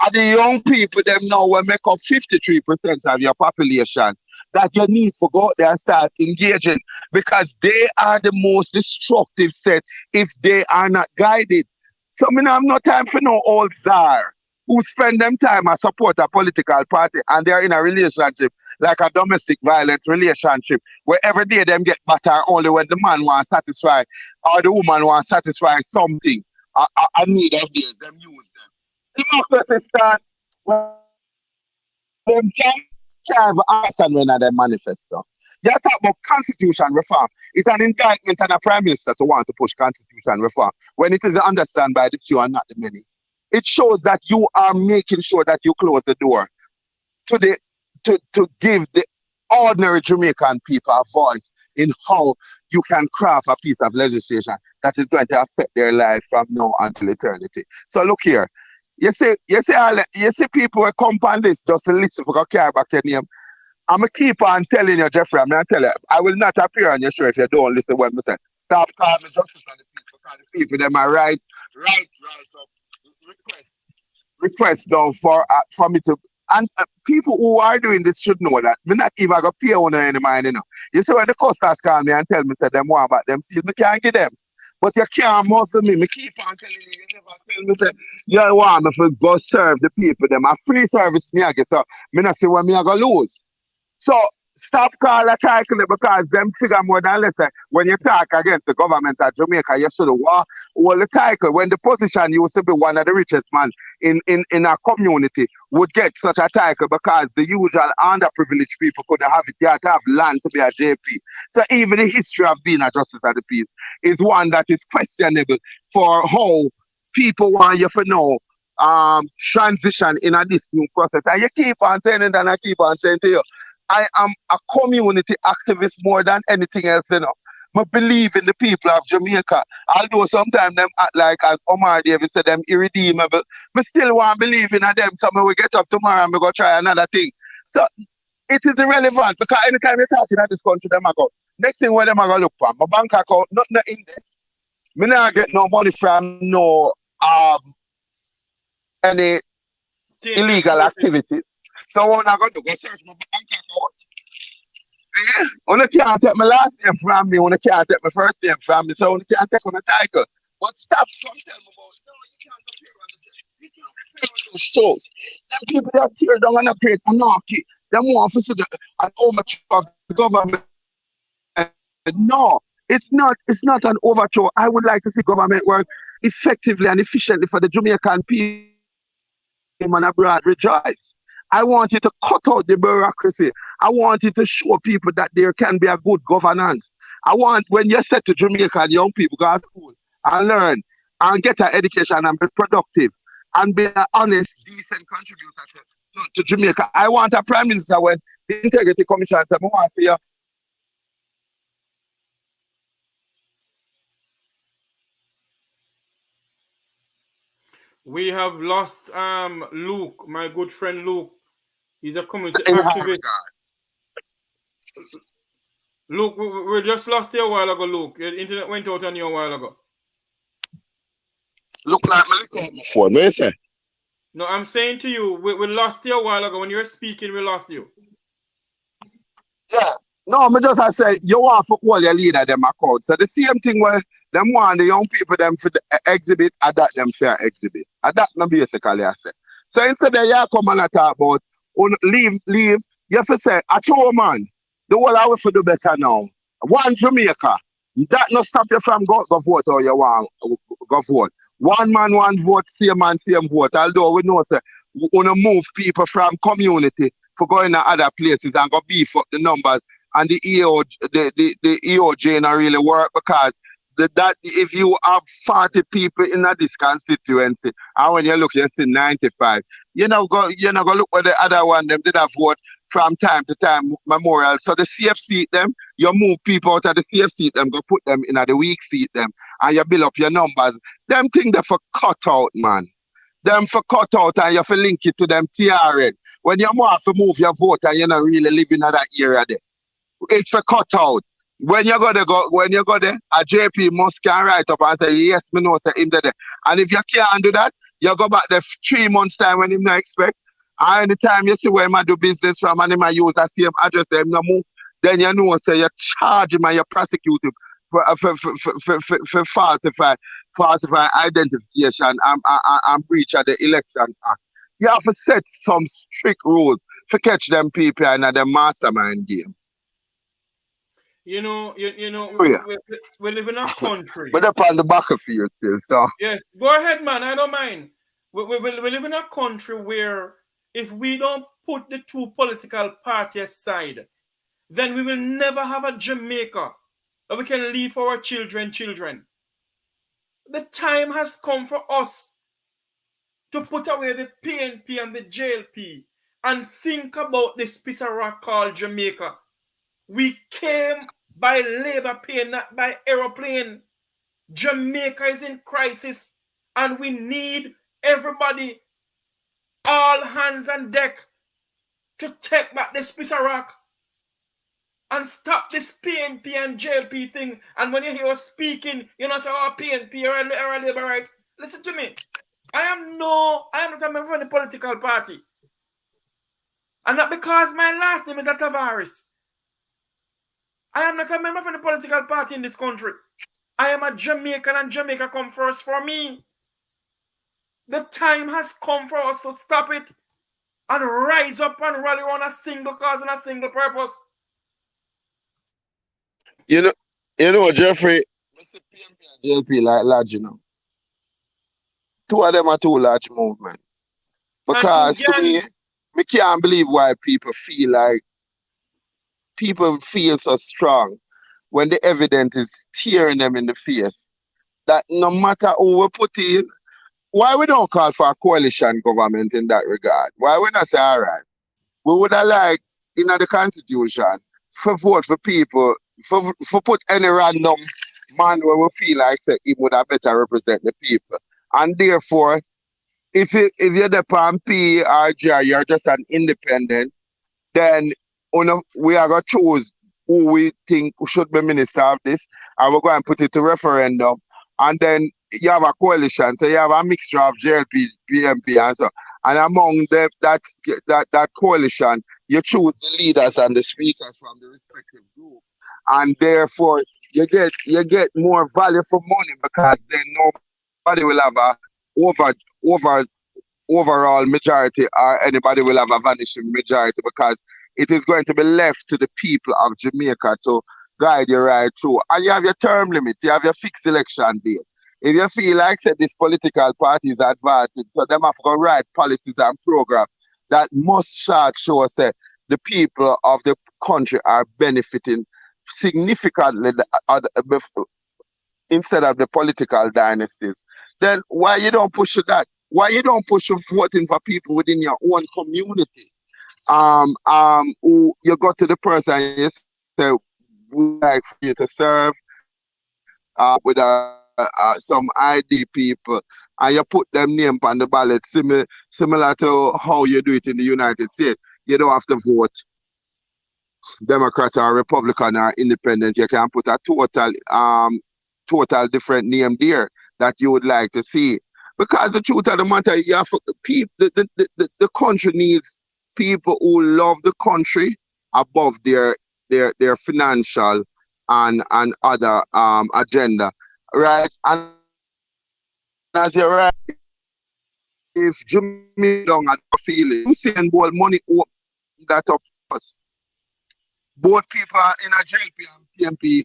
Speaker 5: And the young people, them now will make up 53% of your population that you need to go out there and start engaging because they are the most destructive set if they are not guided. So I have no time for no old czar who spend them time and support a political party and they're in a relationship like a domestic violence relationship where every day them get better only when the man wants to satisfy or the woman wants to satisfy something, a need of theirs, them use them. Democracy start when them can't understand when they manifesto. You talk about constitution reform. It's an indictment on a prime minister to want to push constitution reform when it is understood by the few and not the many. It shows that you are making sure that you close the door to give the ordinary Jamaican people a voice in how you can craft a piece of legislation that is going to affect their life from now until eternity. So look here. You see people will come on this just to listen for care back your name. I'm going to keep on telling you, Jeffrey, I'm going to tell you, I will not appear on your show if you don't listen to what I say. Stop calling me justice on the people, because the people, them are right up request down for me to, and people who are doing this should know that. Me not even going to pay on any mind, you know. You see when the customers call me and tell me, say them want about them seeds, me can't give them. But you can't muscle me. Me keep on telling you never tell me, say, you want me to go serve the people, them. A free service me I get, so me not see what me I go lose. So stop calling a title because them figure more than less. When you talk against the government of Jamaica, you should war all the title. When the position used to be one of the richest man in our community would get such a title because the usual underprivileged people could have it. They had to have land to be a JP. So even the history of being a justice of the peace is one that is questionable for how people want you to know transition in this new process. And you keep on saying it and I keep on saying to you, I am a community activist more than anything else, you know. I believe in the people of Jamaica. Although sometimes them act like, as Omar Davis said, them irredeemable. I still want to believe in them. So we get up tomorrow and we go try another thing. So it is irrelevant because anytime you're talking at this country, them I go. Next thing where them I go look for, my bank account, nothing in there. Me not get no money from no any illegal activities. So when I go to go search my bank account, when I can't take my last name from me, when I can't take my first name from me, so when I can't take on the title. But stop from telling me about, no, you can't appear on the you can't appear on those shows. Them people that tear down and appear anarchy, them want to see an overthrow of the government. No, it's not an overthrow. I would like to see government work effectively and efficiently for the Jamaican people and abroad rejoice. I want you to cut out the bureaucracy. I want you to show people that there can be a good governance. I want when you say to Jamaican young people go to school and learn and get an education and be productive and be an honest, decent contributor to Jamaica. I want a prime minister when the Integrity Commission says, I want to see you.
Speaker 1: We have lost Luke, my good friend Luke. He's a community activist. Luke, we just lost you a while ago, Luke. Your internet went out on you a while ago.
Speaker 5: Look like my phone. What you say?
Speaker 1: No, I'm saying to you, we lost you a while ago. When you were speaking, we lost you.
Speaker 5: Yeah. No, I just I say you want to call your leader them account. So the same thing where them want the young people them for the exhibit, adapt them for exhibit. Adapt no basically I say. So instead of you come and talk about leave, you have to say, a true man, the whole I have to do better now. One Jamaica. That not stop you from go vote or you want go vote. One man, one vote, same man, same vote. Although we know say we want to move people from community for going to other places and go beef up the numbers. And the EOJ not really work because that if you have 40 people in this constituency, and when you look, you see 95. You know, go look at the other one. Them did have vote from time to time memorial. So the CF seat them, you move people out of the CF seat them, go put them in the weak seat them, and you build up your numbers. Them things they for cut out, man. Them for cut out, and you have to link it to them TRN. When you have to move your vote and you're not really living in that area there. It's a cut out. When you go there, a JP must can write up and say, yes, me know, say him there. And if you can't do that, you go back there 3 months time when him not expect. And anytime you see where him do business from and him use that same address, them no move, then you know, say you charge him and you prosecute him for falsify identification and breach of the election act. You have to set some strict rules to catch them people in the mastermind game.
Speaker 1: You know,
Speaker 5: Oh, yeah.
Speaker 1: we live in a country.
Speaker 5: But up on the battlefield still, so.
Speaker 1: Yes, go ahead, man. I don't mind. We live in a country where if we don't put the two political parties aside, then we will never have a Jamaica that we can leave for our children. The time has come for us to put away the PNP and the JLP and think about this piece of rock called Jamaica. We came by labor pain, not by aeroplane. Jamaica is in crisis, and we need everybody, all hands on deck, to take back this piece of rock and stop this PNP and JLP thing. And when you hear us speaking, you know, say, oh, PNP or a labor right. Listen to me. I am not a member of any political party. And not because my last name is Tavares. I am not a member of any political party in this country. I am a Jamaican, and Jamaica come first for me. The time has come for us to stop it and rise up and rally around a single cause and a single purpose.
Speaker 5: You know, Jeffrey, Mr. PNP and JLP like large, you know. Two of them are two large movements. Because to me, I can't believe why people feel so strong when the evidence is tearing them in the face. That no matter who we put in, why we don't call for a coalition government in that regard? Why we not say, all right, we would have liked in the constitution for vote for people, for put any random man where we feel like say, he would have better represent the people. And therefore, if you're the PNP or J, you're just an independent, then we are going to choose who we think should be minister of this, and we're going to put it to referendum. And then you have a coalition, so you have a mixture of JLP, PNP, and so. And among that coalition, you choose the leaders and the speakers from the respective group, and therefore you get more value for money, because then nobody will have a overall majority, or anybody will have a vanishing majority, because it is going to be left to the people of Jamaica to guide you right through. And you have your term limits, you have your fixed election date. If you feel like say this political party is advancing, so them have to write policies and programs that must show say the people of the country are benefiting significantly instead of the political dynasties. Then why you don't push that? Why you don't push voting for people within your own community? Who you go to the person and you say, we like for you to serve with some ID people, and you put them name on the ballot, similar to how you do it in the United States. You don't have to vote Democrat or Republican or Independent. You can put a total different name there that you would like to see. Because the truth of the matter, you have people, the country needs people who love the country above their financial and other agenda, right? And as you're right, if Jimmy don't have a feeling, you see and more money that up us. Both people in a JLP and PNP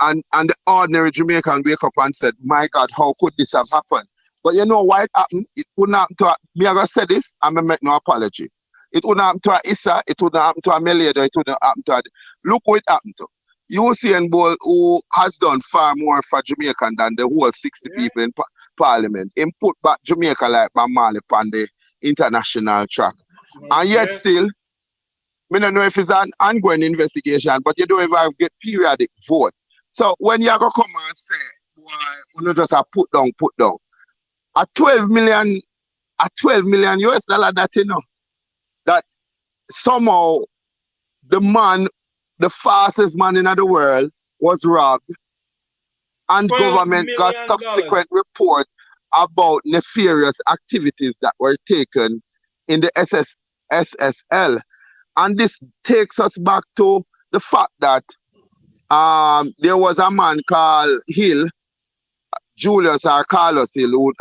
Speaker 5: and the ordinary Jamaican wake up and said, my God, how could this have happened? But you know why it happened? It wouldn't happen to me. I say this, and I make no apology. It wouldn't happen to Issa, it wouldn't happen to Meleda, it wouldn't happen to look what it happened to. Usain Bolt, who has done far more for Jamaica than the whole 60 people in Parliament, him put back Jamaica like Bob Marley on the international track. And yet still, I don't know if it's an ongoing investigation, but you don't even get periodic vote. So when you go come and say, boy, you just put down. A 12 million US dollar that you know, that somehow the fastest man in the world was robbed, and government got subsequent report about nefarious activities that were taken in the SSL. And this takes us back to the fact that there was a man called Hill, Julius or Carlos Hill, who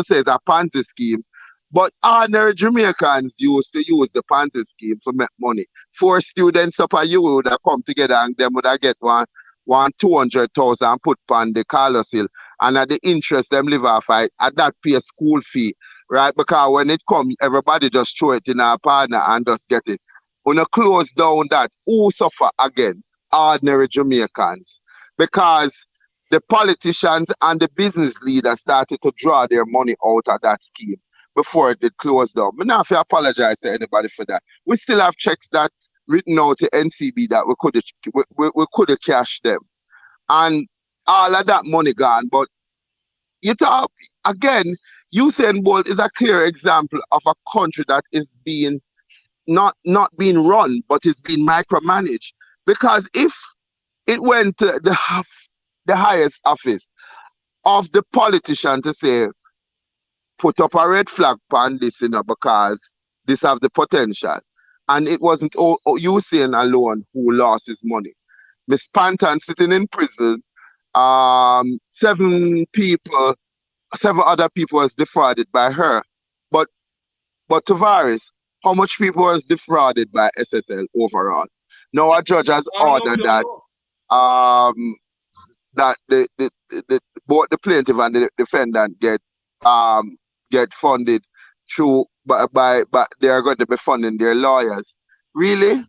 Speaker 5: says a Ponzi scheme. But ordinary Jamaicans used to use the Ponzi scheme to make money. 4 students up a you would have come together and them would have get one 200,000 put on the Carlos Hill. And at the interest them live off at that pay a school fee, right? Because when it comes, everybody just throw it in our partner and just get it. When you close down that, who suffer again? Ordinary Jamaicans. Because the politicians and the business leaders started to draw their money out of that scheme before it did close down. I don't have to apologize to anybody for that. We still have checks that written out to NCB that we could have cashed them, and all of that money gone. But you talk again. Usain Bolt is a clear example of a country that is being not being run, but is being micromanaged. Because if it went to the highest office of the politician to say, put up a red flag on this, because this have the potential. And it wasn't Usain alone who lost his money. Miss Panton sitting in prison, seven other people was defrauded by her. But Tavares, how much people was defrauded by SSL overall? Now a judge has ordered that um that both the plaintiff and the defendant get funded through by they are going to be funding their lawyers. Really?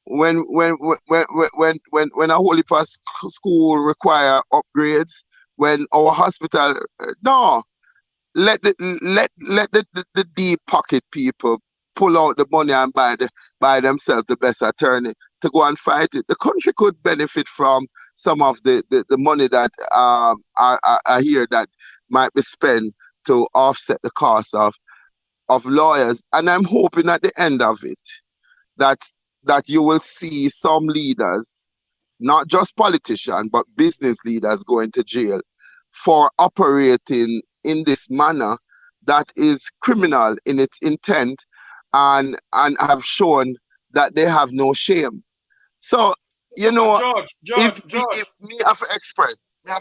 Speaker 5: When a whole heap of school require upgrades, when our hospital no, let the deep pocket people pull out the money and buy themselves the best attorney to go and fight it. The country could benefit from some of the money that are here that might be spent to offset the cost of lawyers. And I'm hoping at the end of it that you will see some leaders, not just politicians, but business leaders going to jail for operating in this manner that is criminal in its intent and have shown that they have no shame. So,
Speaker 1: George,
Speaker 5: if me have to express how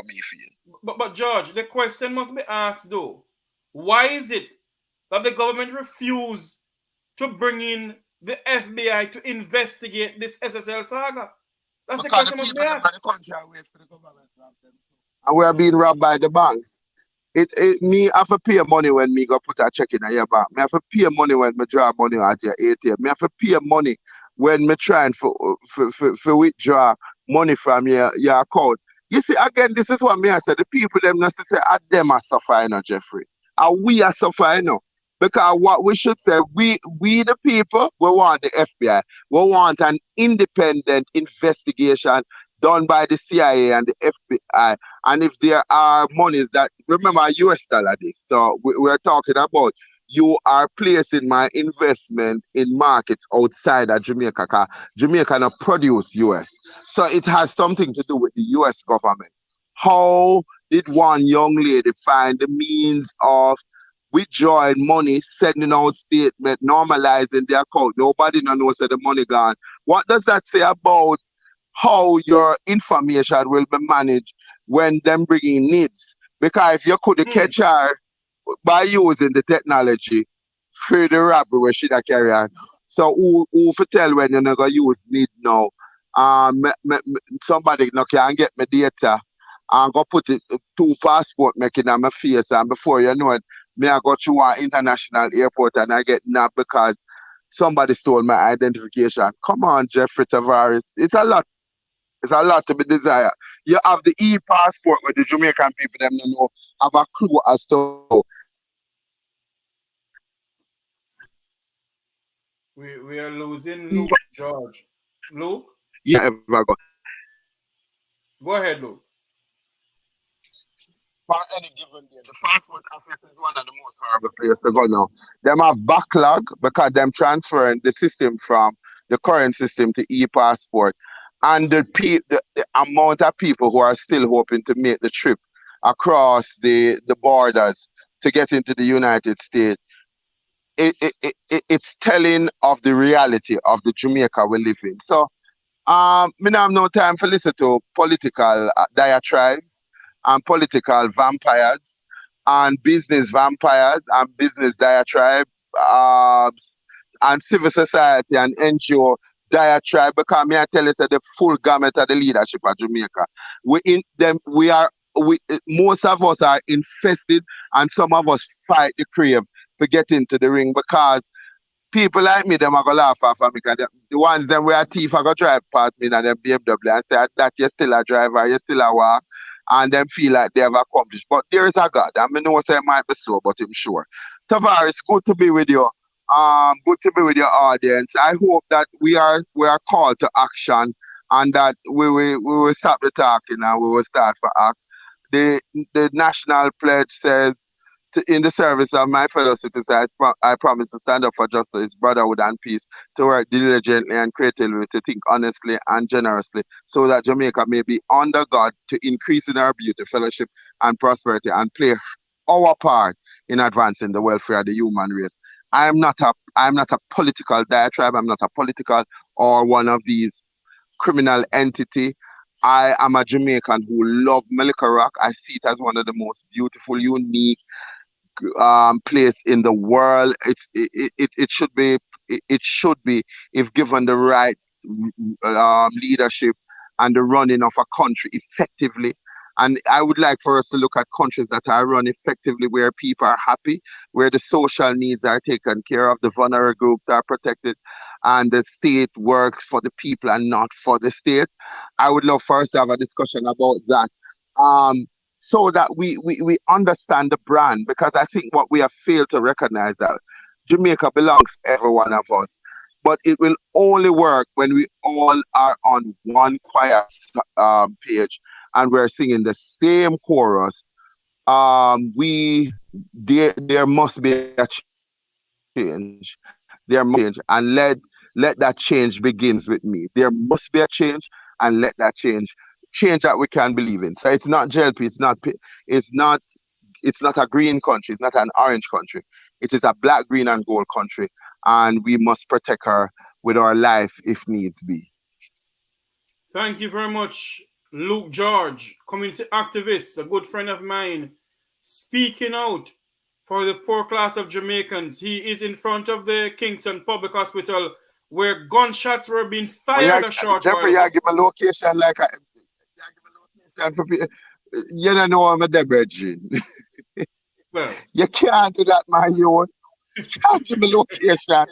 Speaker 5: me feel.
Speaker 1: But George, the question must be asked though. Why is it that the government refused to bring in the FBI to investigate this SSL saga? That's
Speaker 5: Because
Speaker 1: the question
Speaker 5: the
Speaker 1: must be
Speaker 5: people in
Speaker 1: asked.
Speaker 5: the country are waiting for the government to rob them. And we are being robbed by the banks. Me have to pay money when me go put a check in your bank. Me have to pay money when me draw money at your ATM. Me have to pay money when me trying for withdraw money from your account. You see, again, this is what me I said. The people them not to say them are suffering, Jeffrey. And we are suffering now. Because what we should say, we the people, we want the FBI. We want an independent investigation done by the CIA and the FBI. And if there are monies that, remember, US dollar this. So we're talking about you are placing my investment in markets outside of Jamaica. 'Cause Jamaica not produce US. So it has something to do with the US government. How did one young lady find the means of withdrawing money, sending out statement, normalizing their account? Nobody knows that the money gone. What does that say about how your information will be managed when them bringing needs? Because if you could catch her by using the technology for the robbery where she da carry on. So who for tell when you're not gonna use need now? Somebody no can get my data and go put it two passport making on my face, and before you know it, me I go through an international airport and I get nabbed because somebody stole my identification. Come on, Jeffrey Tavares. It's a lot. It's a lot to be desired. You have the e-passport where the Jamaican people them don't know have a clue as to
Speaker 1: We are losing Luke, George. Luke?
Speaker 5: yeah ever go.
Speaker 1: Go ahead, Luke.
Speaker 5: For any given day, the passport office is one of the most horrible places to go now. Them have backlog because them transferring the system from the current system to e-passport. And the amount of people who are still hoping to make the trip across the borders to get into the United States, it's telling of the reality of the Jamaica we live in. So, me now have no time for listen to political diatribes and political vampires and business vampires and business diatribe and civil society and NGO diatribe, because me I tell you say the full gamut of the leadership of Jamaica. Most of us are infested and some of us fight the crave to get into the ring because people like me, them are gonna laugh off of me because the ones them where a thief are gonna drive past me in them BMW and say that you're still a driver, you're still a walk, and them feel like they have accomplished. But there is a God, and me know say it might be slow, but I'm sure. Tavares, good to be with you. Good to be with your audience. I hope that we are called to action and that we will stop the talking and we will start for act. The the national pledge says, in the service of my fellow citizens, I promise to stand up for justice, brotherhood, and peace, to work diligently and creatively, to think honestly and generously, so that Jamaica may be under God, to increase in our beauty, fellowship, and prosperity, and play our part in advancing the welfare of the human race. I am not a political diatribe. I'm not a political or one of these criminal entity. I am a Jamaican who love Malika Rock. I see it as one of the most beautiful, unique place in the world. It should be if given the right leadership and the running of a country effectively. And I would like for us to look at countries that are run effectively, where people are happy, where the social needs are taken care of, the vulnerable groups are protected, and the state works for the people and not for the state. I would love for us to have a discussion about that. Um, so that we understand the brand, because I think what we have failed to recognize that Jamaica belongs to every one of us, but it will only work when we all are on one choir page and we're singing the same chorus. We there must be a change. There must be a change, and let that change begins with me. There must be a change, and let that change that we can believe in. So it's not JLP, it's not a green country, it's not an orange country. It is a black, green, and gold country, and we must protect her with our life if needs be.
Speaker 1: Thank you very much, Luke George, community activist, a good friend of mine, speaking out for the poor class of Jamaicans. He is in front of the Kingston Public Hospital where gunshots were being
Speaker 5: When you,
Speaker 1: fired a short while
Speaker 5: Jeffrey, you
Speaker 1: ago.
Speaker 5: give a location like a, you give a location for people. You don't know I'm a Debrecen.
Speaker 1: Well,
Speaker 5: You can't do that, my youth. You can't give me location.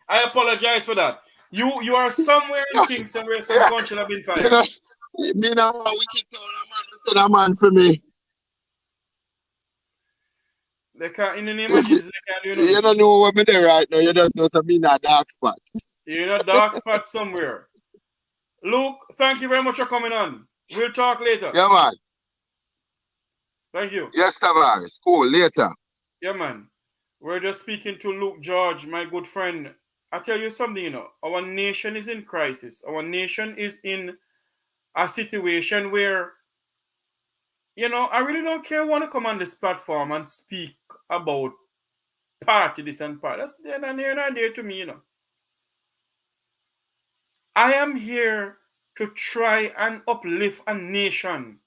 Speaker 1: I apologize for that. You are somewhere in Kingston where some
Speaker 5: Yeah,
Speaker 1: gunshots have been
Speaker 5: you
Speaker 1: fired.
Speaker 5: know, me now a wicked town, a man, listen, a man for me.
Speaker 1: They can't, in the name of Jesus, they can't do
Speaker 5: You
Speaker 1: nothing.
Speaker 5: don't know where me there right now. You just know some me in a dark spot.
Speaker 1: You're in a dark spot somewhere. Luke, thank you very much for coming on. We'll talk later.
Speaker 5: Yeah, man.
Speaker 1: Thank you.
Speaker 5: Yes, Tavares. Cool. Later.
Speaker 1: Yeah, man. We're just speaking to Luke George, my good friend. I tell you something, our nation is in crisis. Our nation is in a situation where, I really don't care want to come on this platform and speak about party this and party. That's near and dear to me, I am here to try and uplift a nation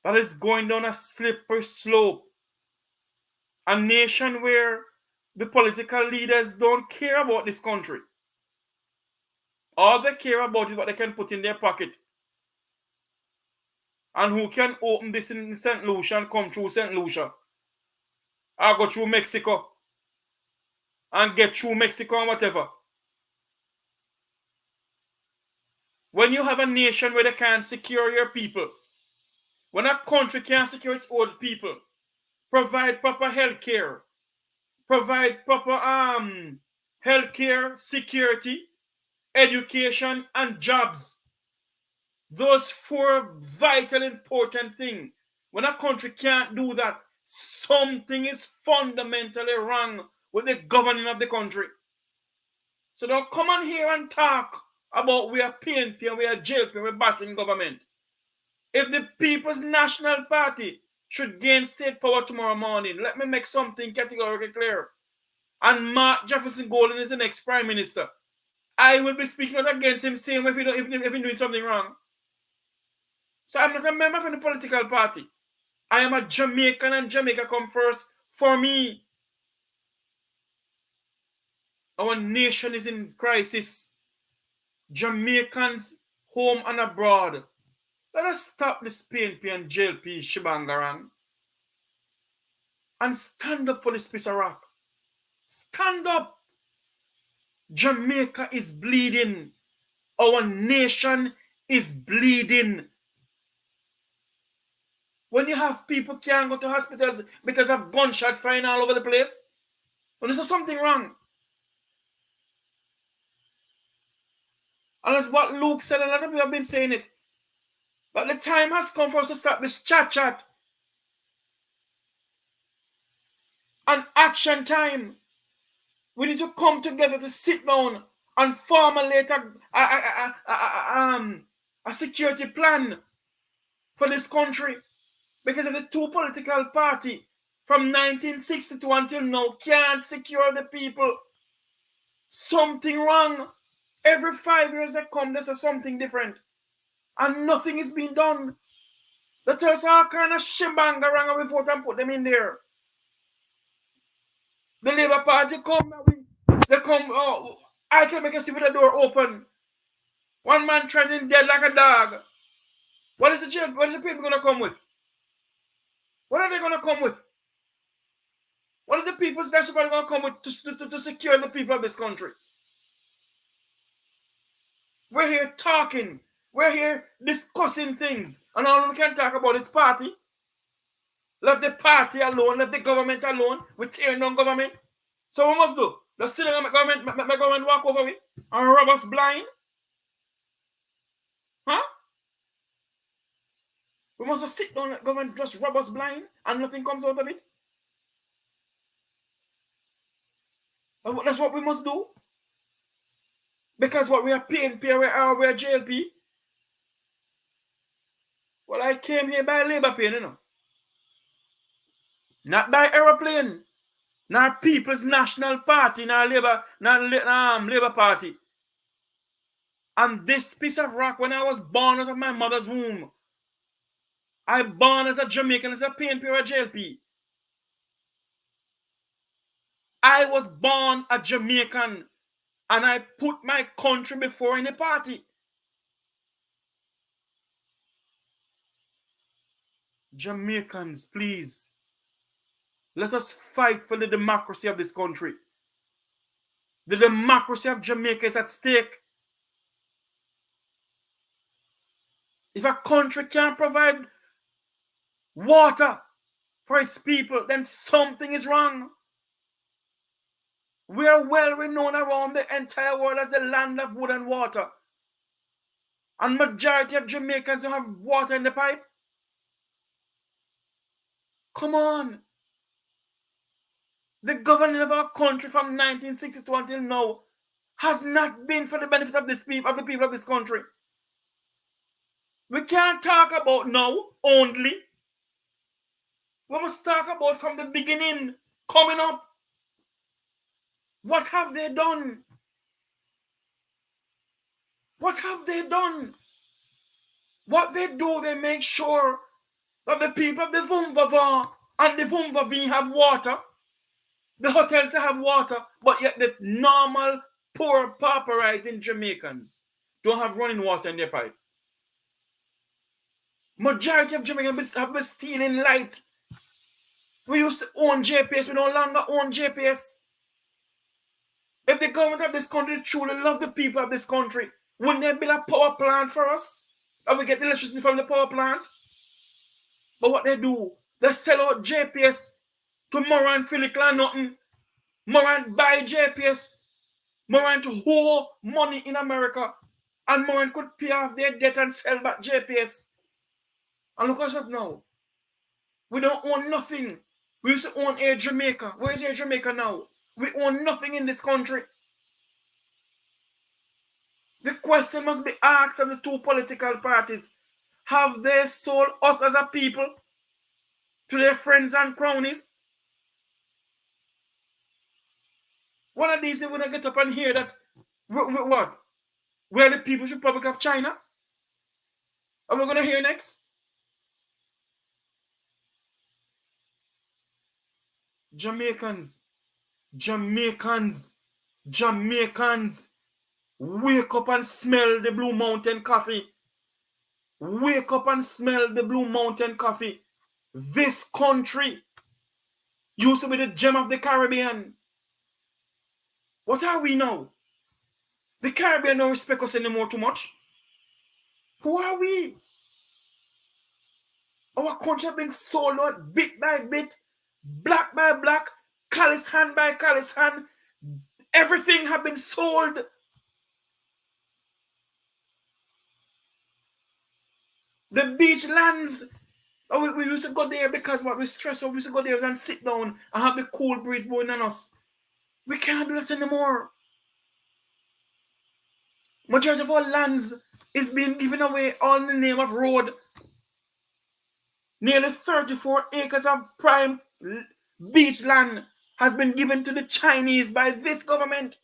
Speaker 1: that is going down a slippery slope. A nation where the political leaders don't care about this country. All they care about is what they can put in their pocket. And who can open this in St. Lucia and come through St. Lucia. Or go through Mexico. And get through Mexico and whatever. When you have a nation where they can't secure your people, when a country can't secure its own people, provide proper health care, provide proper health care, security, education, and jobs. Those four vital important things. When a country can't do that, something is fundamentally wrong with the governing of the country. So don't come on here and talk about we are PNP and we are JLP and we're battling government. If the People's National Party should gain state power tomorrow morning, let me make something categorically clear. And Mark Jefferson Golden is the next Prime Minister. I will be speaking out against him, saying if he's doing something wrong. So I'm not a member of any political party. I am a Jamaican and Jamaica come first for me. Our nation is in crisis. Jamaicans home and abroad. Let us stop this PNP and JLP shibangarang and stand up for this piece of rock. Stand up. Jamaica is bleeding. Our nation is bleeding. When you have people can't go to hospitals because of gunshot flying all over the place, When there's something wrong. And that's what Luke said, and a lot of people have been saying it. But the time has come for us to stop this chat. And action time. We need to come together to sit down and formulate a security plan for this country. Because of the two political parties from 1962 until now can't secure the people. Something wrong. Every 5 years they come, there's something different. And nothing is being done. They tell us all kind of shimbanga around and we vote and put them in there. The Labour Party come, they come, oh, I can make a see with the door open. One man threatening dead like a dog. What is the people going to come with? What are they going to come with? What is the People's National Party going to come with to secure the people of this country? We're here talking. We're here discussing things. And all we can talk about is party. Let the party alone. Let the government alone. We tear down government. So what we must do? Just sit down and my government walk over it and rob us blind? Huh? We must just sit down and government just rob us blind and nothing comes out of it? That's what we must do. Because what we are PNP or we are JLP. Well, I came here by Labour plane, you know. Not by aeroplane. Not People's National Party, not Labour Party. And this piece of rock, when I was born out of my mother's womb, I born as a Jamaican, as a PNP or a JLP. I was born a Jamaican and I put my country before any party. Jamaicans, please, let us fight for the democracy of this country. The democracy of Jamaica is at stake. If a country can't provide water for its people, then something is wrong. We are well renowned around the entire world as the land of wood and water. And majority of Jamaicans don't have water in the pipe. Come on. The government of our country from 1962 until now has not been for the benefit of the people of this country. We can't talk about now only. We must talk about from the beginning, coming up. What have they done? What have they done? What they do, they make sure that the people of the Vumvava and the Vumvavi have water. The hotels have water, but yet the normal, poor, pauperizing Jamaicans don't have running water in their pipe. Majority of Jamaicans have been stealing light. We used to own JPS, we no longer own JPS. If the government of this country truly love the people of this country, wouldn't they build a power plant for us? And we get the electricity from the power plant? But what they do, they sell out JPS to Moran, Philicle and nothing. Moran buy JPS. Moran to hold money in America. And Moran could pay off their debt and sell back JPS. And look at us now. We don't own nothing. We used to own Air Jamaica. Where is Air Jamaica now? We own nothing in this country. The question must be asked of the two political parties. Have they sold us as a people to their friends and cronies? One of these, when I get up and hear that, what? We're the People's Republic of China? Are we going to hear next? Jamaicans, wake up and smell the Blue Mountain coffee. Wake up and smell the Blue Mountain coffee. This country used to be the gem of the Caribbean. What are we now? The Caribbean don't respect us anymore too much. Who are we? Our country has been sold out bit by bit, black by black, color Callous hand by callous hand, everything have been sold. The beach lands. We used to go there because what we stress out. We used to go there and sit down and have the cool breeze blowing on us. We can't do that anymore. Majority of our lands is being given away all in the name of road. Nearly 34 acres of prime beach land has been given to the Chinese by this government.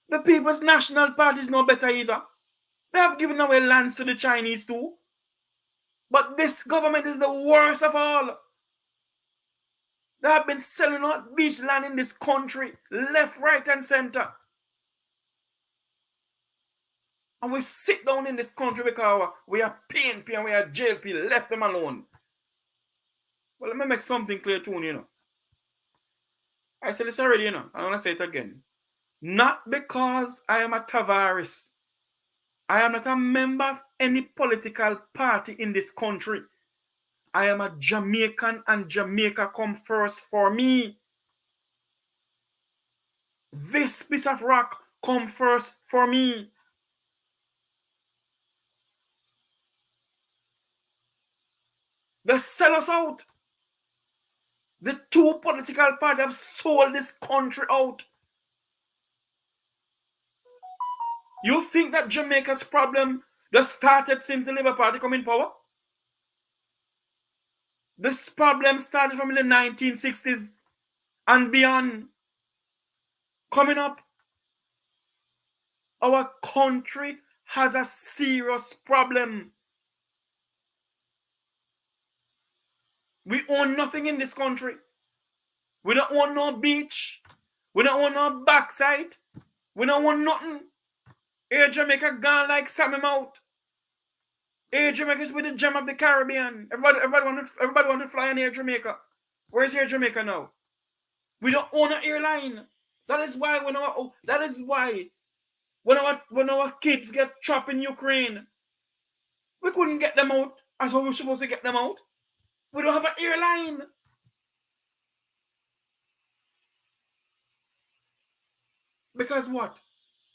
Speaker 1: The People's National Party is no better either. They have given away lands to the Chinese too. But this government is the worst of all. They have been selling out beach land in this country, left, right, and center. And we sit down in this country because we are PNP and we are JLP, left them alone. Well, let me make something clear to you, I said this already, I want to say it again. Not because I am a Tavares. I am not a member of any political party in this country. I am a Jamaican and Jamaica come first for me. This piece of rock come first for me. They sell us out. The two political parties have sold this country out. You think that Jamaica's problem just started since the Labour Party come in power? This problem started from the 1960s and beyond. Coming up, our country has a serious problem. We own nothing in this country. We don't own no beach. We don't own no backside. We don't own nothing. Air Jamaica gone like Sammy Mouth. Air Jamaica is with the gem of the Caribbean. Everybody want to fly on Air Jamaica. Where's Air Jamaica now? We don't own an airline. That is why when our kids get trapped in Ukraine, we couldn't get them out as how we were supposed to get them out. We don't have an airline. Because what?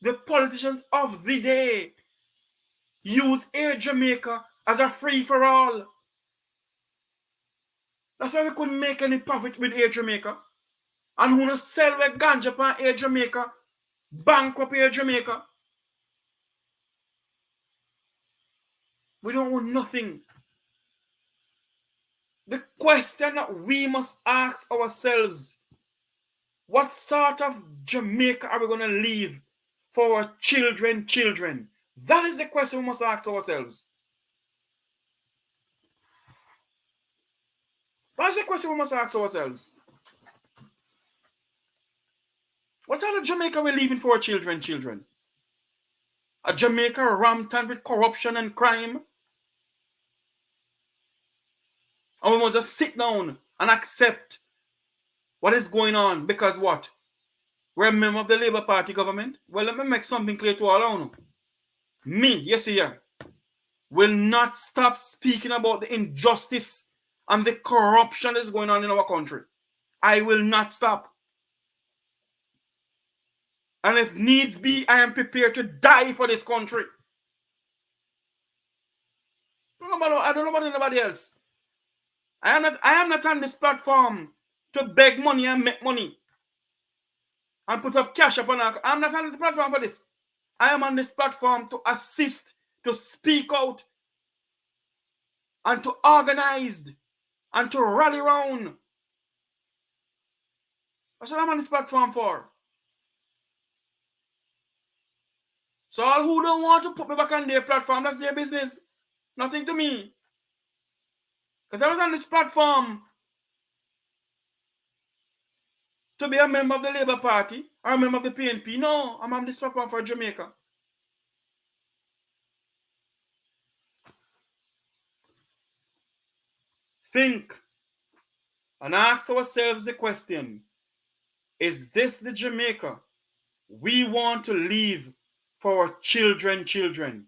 Speaker 1: The politicians of the day use Air Jamaica as a free-for-all. That's why we couldn't make any profit with Air Jamaica. And who not sell the ganja on Air Jamaica, bankrupt Air Jamaica. We don't own nothing. The question that we must ask ourselves, what sort of Jamaica are we going to leave for our children? That is the question we must ask ourselves. That's the question we must ask ourselves. What sort of Jamaica are we leaving for our children? A Jamaica rampant with corruption and crime? And we must just sit down and accept what is going on because what? We're a member of the Labour Party government. Well, let me make something clear to all of you. Me, yes, here, will not stop speaking about the injustice and the corruption that is going on in our country. I will not stop. And if needs be, I am prepared to die for this country. I don't know about anybody else. I am not on this platform to beg money and make money and put up cash up on our. I'm not on the platform for this. I am on this platform to assist, to speak out, and to organize, and to rally around. That's what I'm on this platform for. So all who don't want to put me back on their platform, that's their business. Nothing to me. Because I was on this platform to be a member of the Labour Party or a member of the PNP. No, I'm on this platform for Jamaica. Think and ask ourselves the question, is this the Jamaica we want to leave for our children?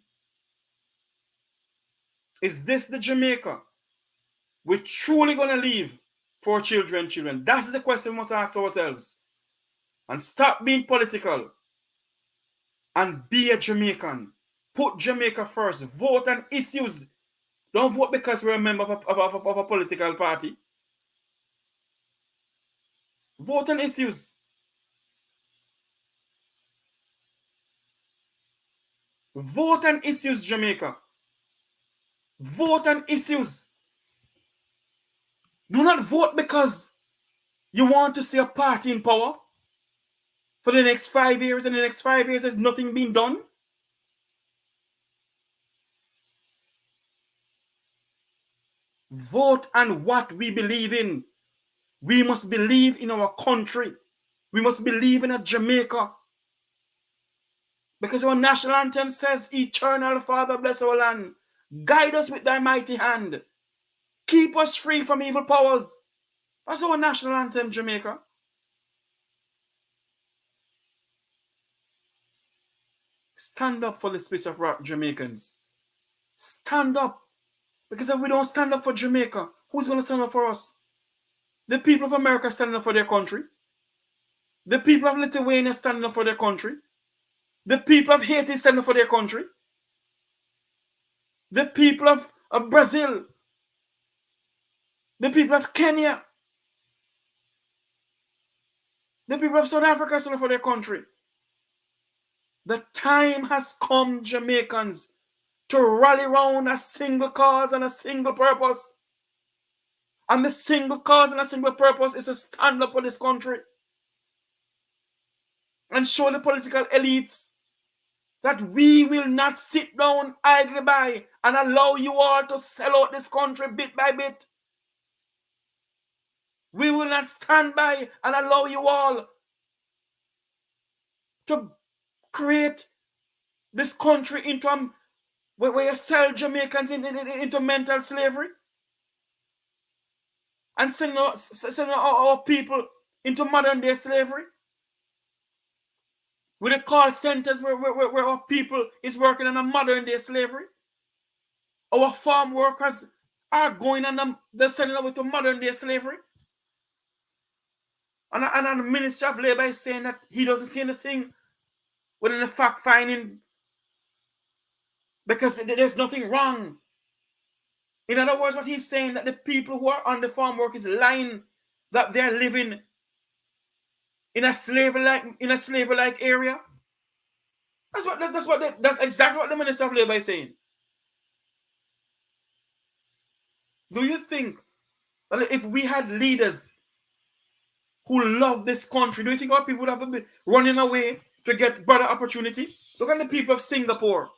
Speaker 1: Is this the Jamaica we're truly going to leave for children. That's the question we must ask ourselves. And stop being political. And be a Jamaican. Put Jamaica first. Vote on issues. Don't vote because we're a member of a political party. Vote on issues. Vote on issues, Jamaica. Vote on issues. Do not vote because you want to see a party in power for the next 5 years, and the next 5 years there's nothing being done. Vote on what we believe in. We must believe in our country. We must believe in a Jamaica. Because our national anthem says, Eternal Father, bless our land. Guide us with thy mighty hand. Keep us free from evil powers. That's our national anthem, Jamaica. Stand up for the space of Jamaicans. Stand up. Because if we don't stand up for Jamaica, who's going to stand up for us? The people of America standing up for their country. The people of Lithuania standing up for their country. The people of Haiti standing up for their country. The people of Brazil. The people of Kenya. The people of South Africa standing up for their country. The time has come, Jamaicans, to rally around a single cause and a single purpose. And the single cause and a single purpose is to stand up for this country and show the political elites that we will not sit down idly by and allow you all to sell out this country bit by bit. We will not stand by and allow you all to create this country into where you sell Jamaicans into mental slavery and send our people into modern day slavery. With the call centers where our people is working on a modern day slavery. Our farm workers are going on they're sending away to modern day slavery. And the Minister of Labour is saying that he doesn't see anything within the fact finding because there's nothing wrong. In other words, what he's saying that the people who are on the farm work is lying that they're living in a slavery-like area. That's exactly what the Minister of Labour is saying. Do you think that if we had leaders who love this country, do you think our people would have been running away to get better opportunity? Look at the people of Singapore.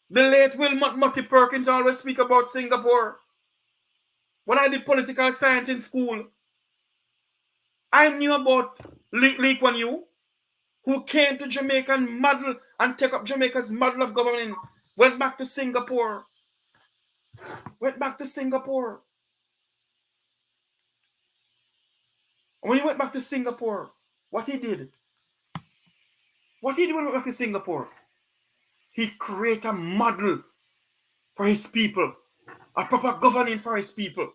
Speaker 1: The late Wilmot Mutty Perkins always speak about Singapore. When I did political science in school, I knew about Lee Kuan Yew, who came to Jamaica and take up Jamaica's model of government, went back to Singapore. And when he went back to Singapore, what he did when he went back to Singapore, he created a model for his people, a proper governing for his people.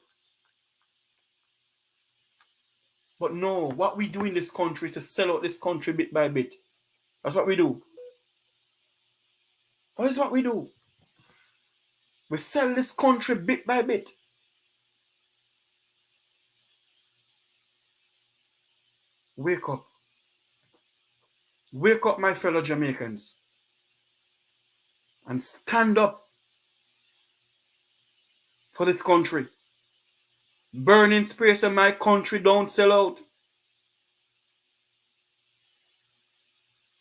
Speaker 1: But no, what we do in this country is to sell out this country bit by bit. That's what we do. That is what we do. We sell this country bit by bit. Wake up. Wake up, my fellow Jamaicans. And stand up for this country. Burning space in my country, don't sell out.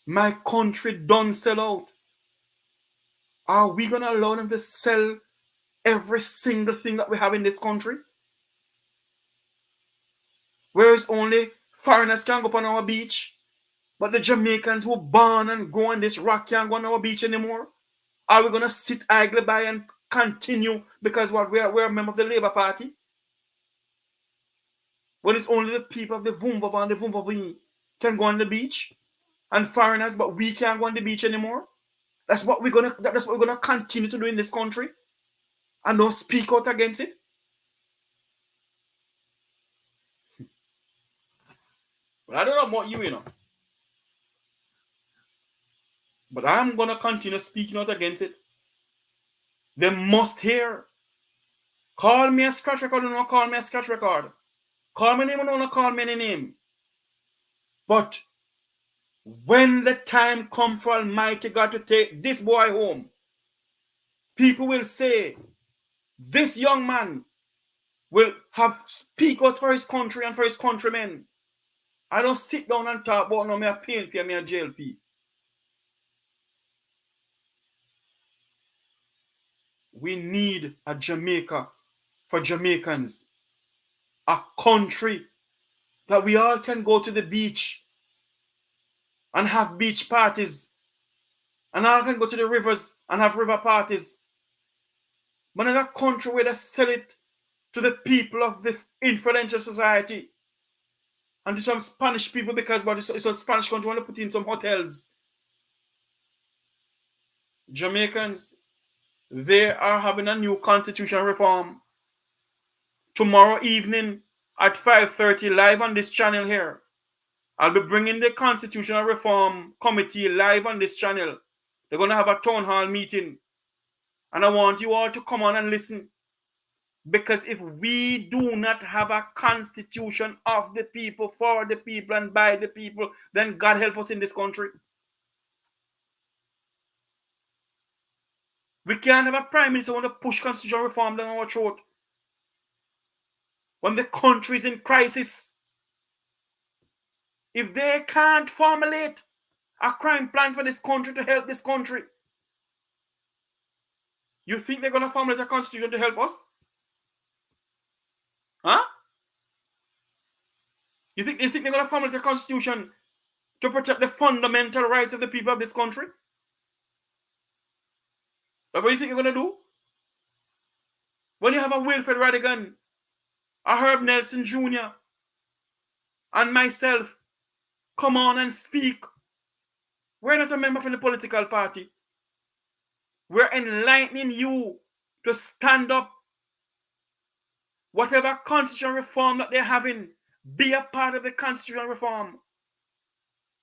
Speaker 1: My country don't sell out. Are we going to allow them to sell every single thing that we have in this country? Whereas only foreigners can go up on our beach, but the Jamaicans who born and go on this rock can't go on our beach anymore? Are we going to sit idly by and continue because we're a member of the Labour Party? When it's only the people of the Vumvava and the Vumvavi can go on the beach, and foreigners, but we can't go on the beach anymore. That's what we're gonna continue to do in this country, and don't speak out against it. But I don't know about you, But I'm going to continue speaking out against it. They must hear. Call me a scratch record, don't call me a scratch record. Call me name, don't call me any name. But when the time comes for Almighty God to take this boy home, people will say, this young man will have speak out for his country and for his countrymen. I don't sit down and talk about no me a PNP and me a JLP. We need a Jamaica for Jamaicans. A country that we all can go to the beach and have beach parties. And all can go to the rivers and have river parties. But in a country where they sell it to the people of the influential society and to some Spanish people because it's a Spanish country want to put in some hotels. Jamaicans, they are having a new constitution reform tomorrow evening at 5:30 live on this channel here. I'll be bringing the Constitutional Reform Committee live on this channel. They're going to have a town hall meeting. And I want you all to come on and listen. Because if we do not have a constitution of the people, for the people, and by the people, then God help us in this country. We can't have a prime minister who want to push constitutional reform down our throat when the country is in crisis. If they can't formulate a crime plan for this country to help this country, you think they're going to formulate a constitution to help us? Huh? You think they're going to formulate a constitution to protect the fundamental rights of the people of this country? But what do you think they're going to do? When you have a Wilfred Rattigan, a Herb Nelson Jr., and myself come on and speak, we're not a member from the political party. We're enlightening you to stand up. Whatever constitutional reform that they're having, be a part of the constitutional reform.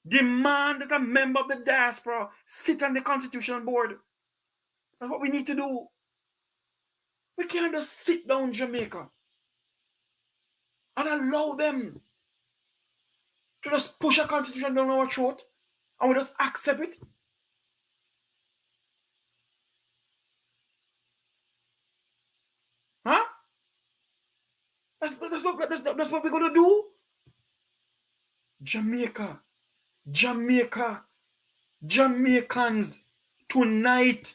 Speaker 1: Demand that a member of the diaspora sit on the constitutional board. That's what we need to do. We can't just sit down Jamaica and allow them to just push a constitution down our throat and we just accept it. Huh? That's what we're going to do. Jamaicans, tonight,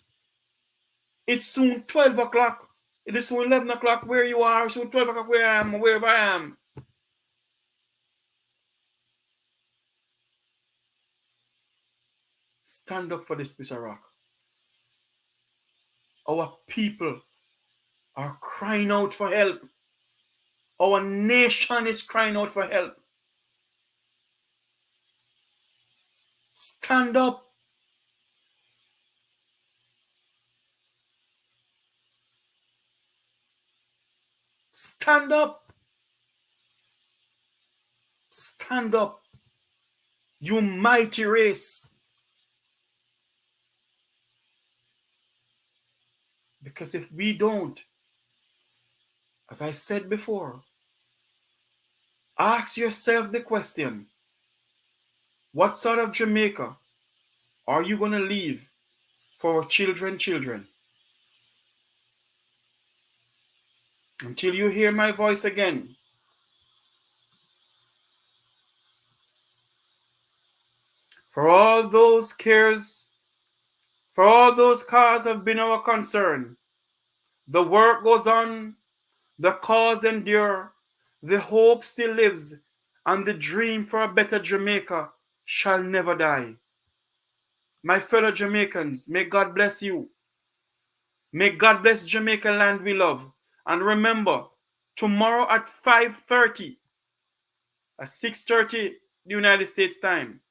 Speaker 1: it's soon 12 o'clock. It is soon 11 o'clock where you are, soon 12 o'clock where I am, wherever I am. Stand up for this piece of rock. Our people are crying out for help. Our nation is crying out for help. Stand up. Stand up. Stand up. You mighty race. Because if we don't, as I said before, ask yourself the question, what sort of Jamaica are you going to leave for our children? Until you hear my voice again, for all those cares, for all those cause have been our concern. The work goes on, the cause endure, the hope still lives, and the dream for a better Jamaica shall never die. My fellow Jamaicans, may God bless you. May God bless Jamaica land we love. And remember, tomorrow at 5:30, at 6:30 the United States time,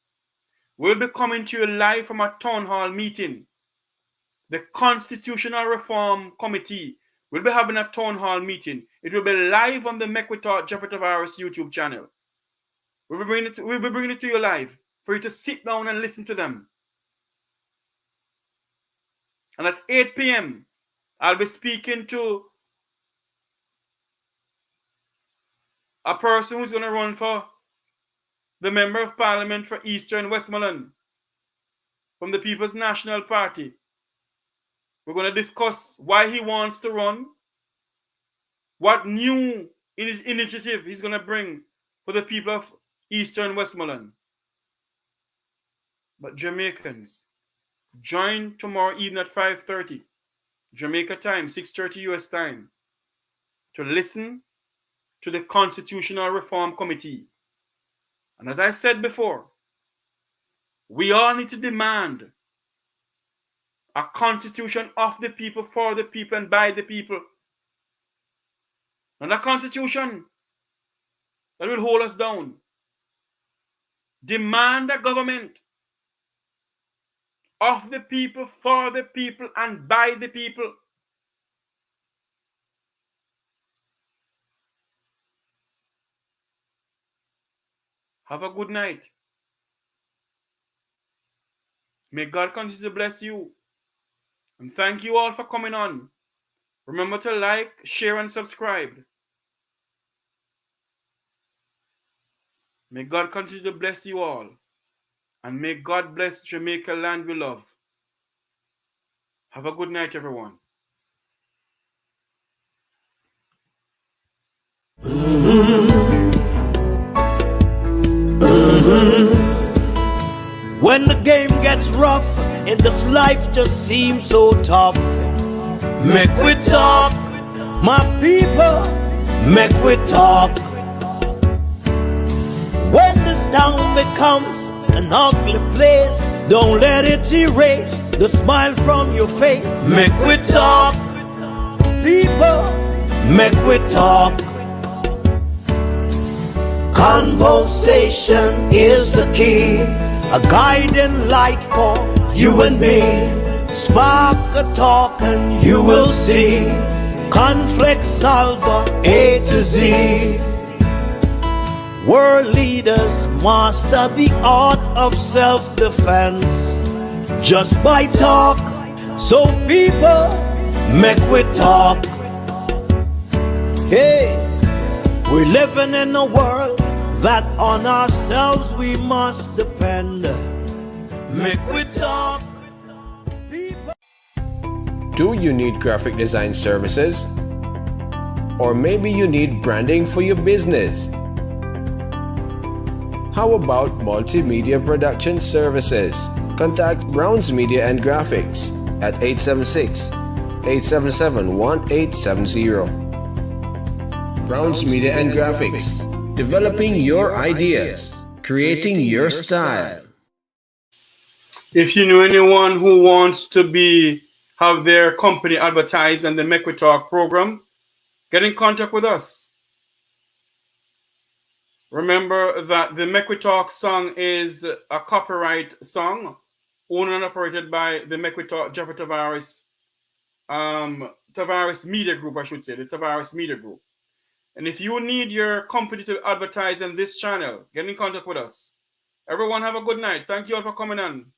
Speaker 1: we'll be coming to you live from a town hall meeting. The Constitutional Reform Committee will be having a town hall meeting. It will be live on the Make We Talk Jeffrey Tavares YouTube channel. We'll be bringing it to you live for you to sit down and listen to them. And at 8 p.m., I'll be speaking to a person who's going to run for the Member of Parliament for Eastern Westmoreland from the People's National Party. We're going to discuss why he wants to run, what new initiative he's going to bring for the people of Eastern Westmoreland. But Jamaicans, join tomorrow evening at 5:30 Jamaica time, 6:30 US time, to listen to the Constitutional Reform Committee. And as I said before, we all need to demand a constitution of the people, for the people, and by the people. And a constitution that will hold us down. Demand a government of the people, for the people, and by the people. Have a good night. May God continue to bless you. And thank you all for coming on. Remember to like, share, and subscribe. May God continue to bless you all. And may God bless Jamaica land we love. Have a good night, everyone.
Speaker 2: When the game gets rough and this life just seems so tough, make we talk, my people, make we talk. When this town becomes an ugly place, don't let it erase the smile from your face. Make we talk, people, make we talk. Conversation is the key, a guiding light for you and me. Spark a talk and you will see. Conflict solver A to Z. World leaders master the art of self-defense just by talk. So people, make we talk. Hey, we're living in a world that on ourselves we must depend. Make we talk. People.
Speaker 6: Do you need graphic design services? Or maybe you need branding for your business? How about multimedia production services? Contact Browns Media and Graphics at 876-877-1870. Browns Media and Graphics, developing your ideas, creating your style.
Speaker 1: If you know anyone who wants to have their company advertised in the Make We Talk program, get in contact with us. Remember that the Make We Talk song is a copyright song, owned and operated by the Make We Talk Jeffrey Tavares Media Group, I should say, the Tavares Media Group. And if you need your company to advertise on this channel, get in contact with us. Everyone have a good night. Thank you all for coming on.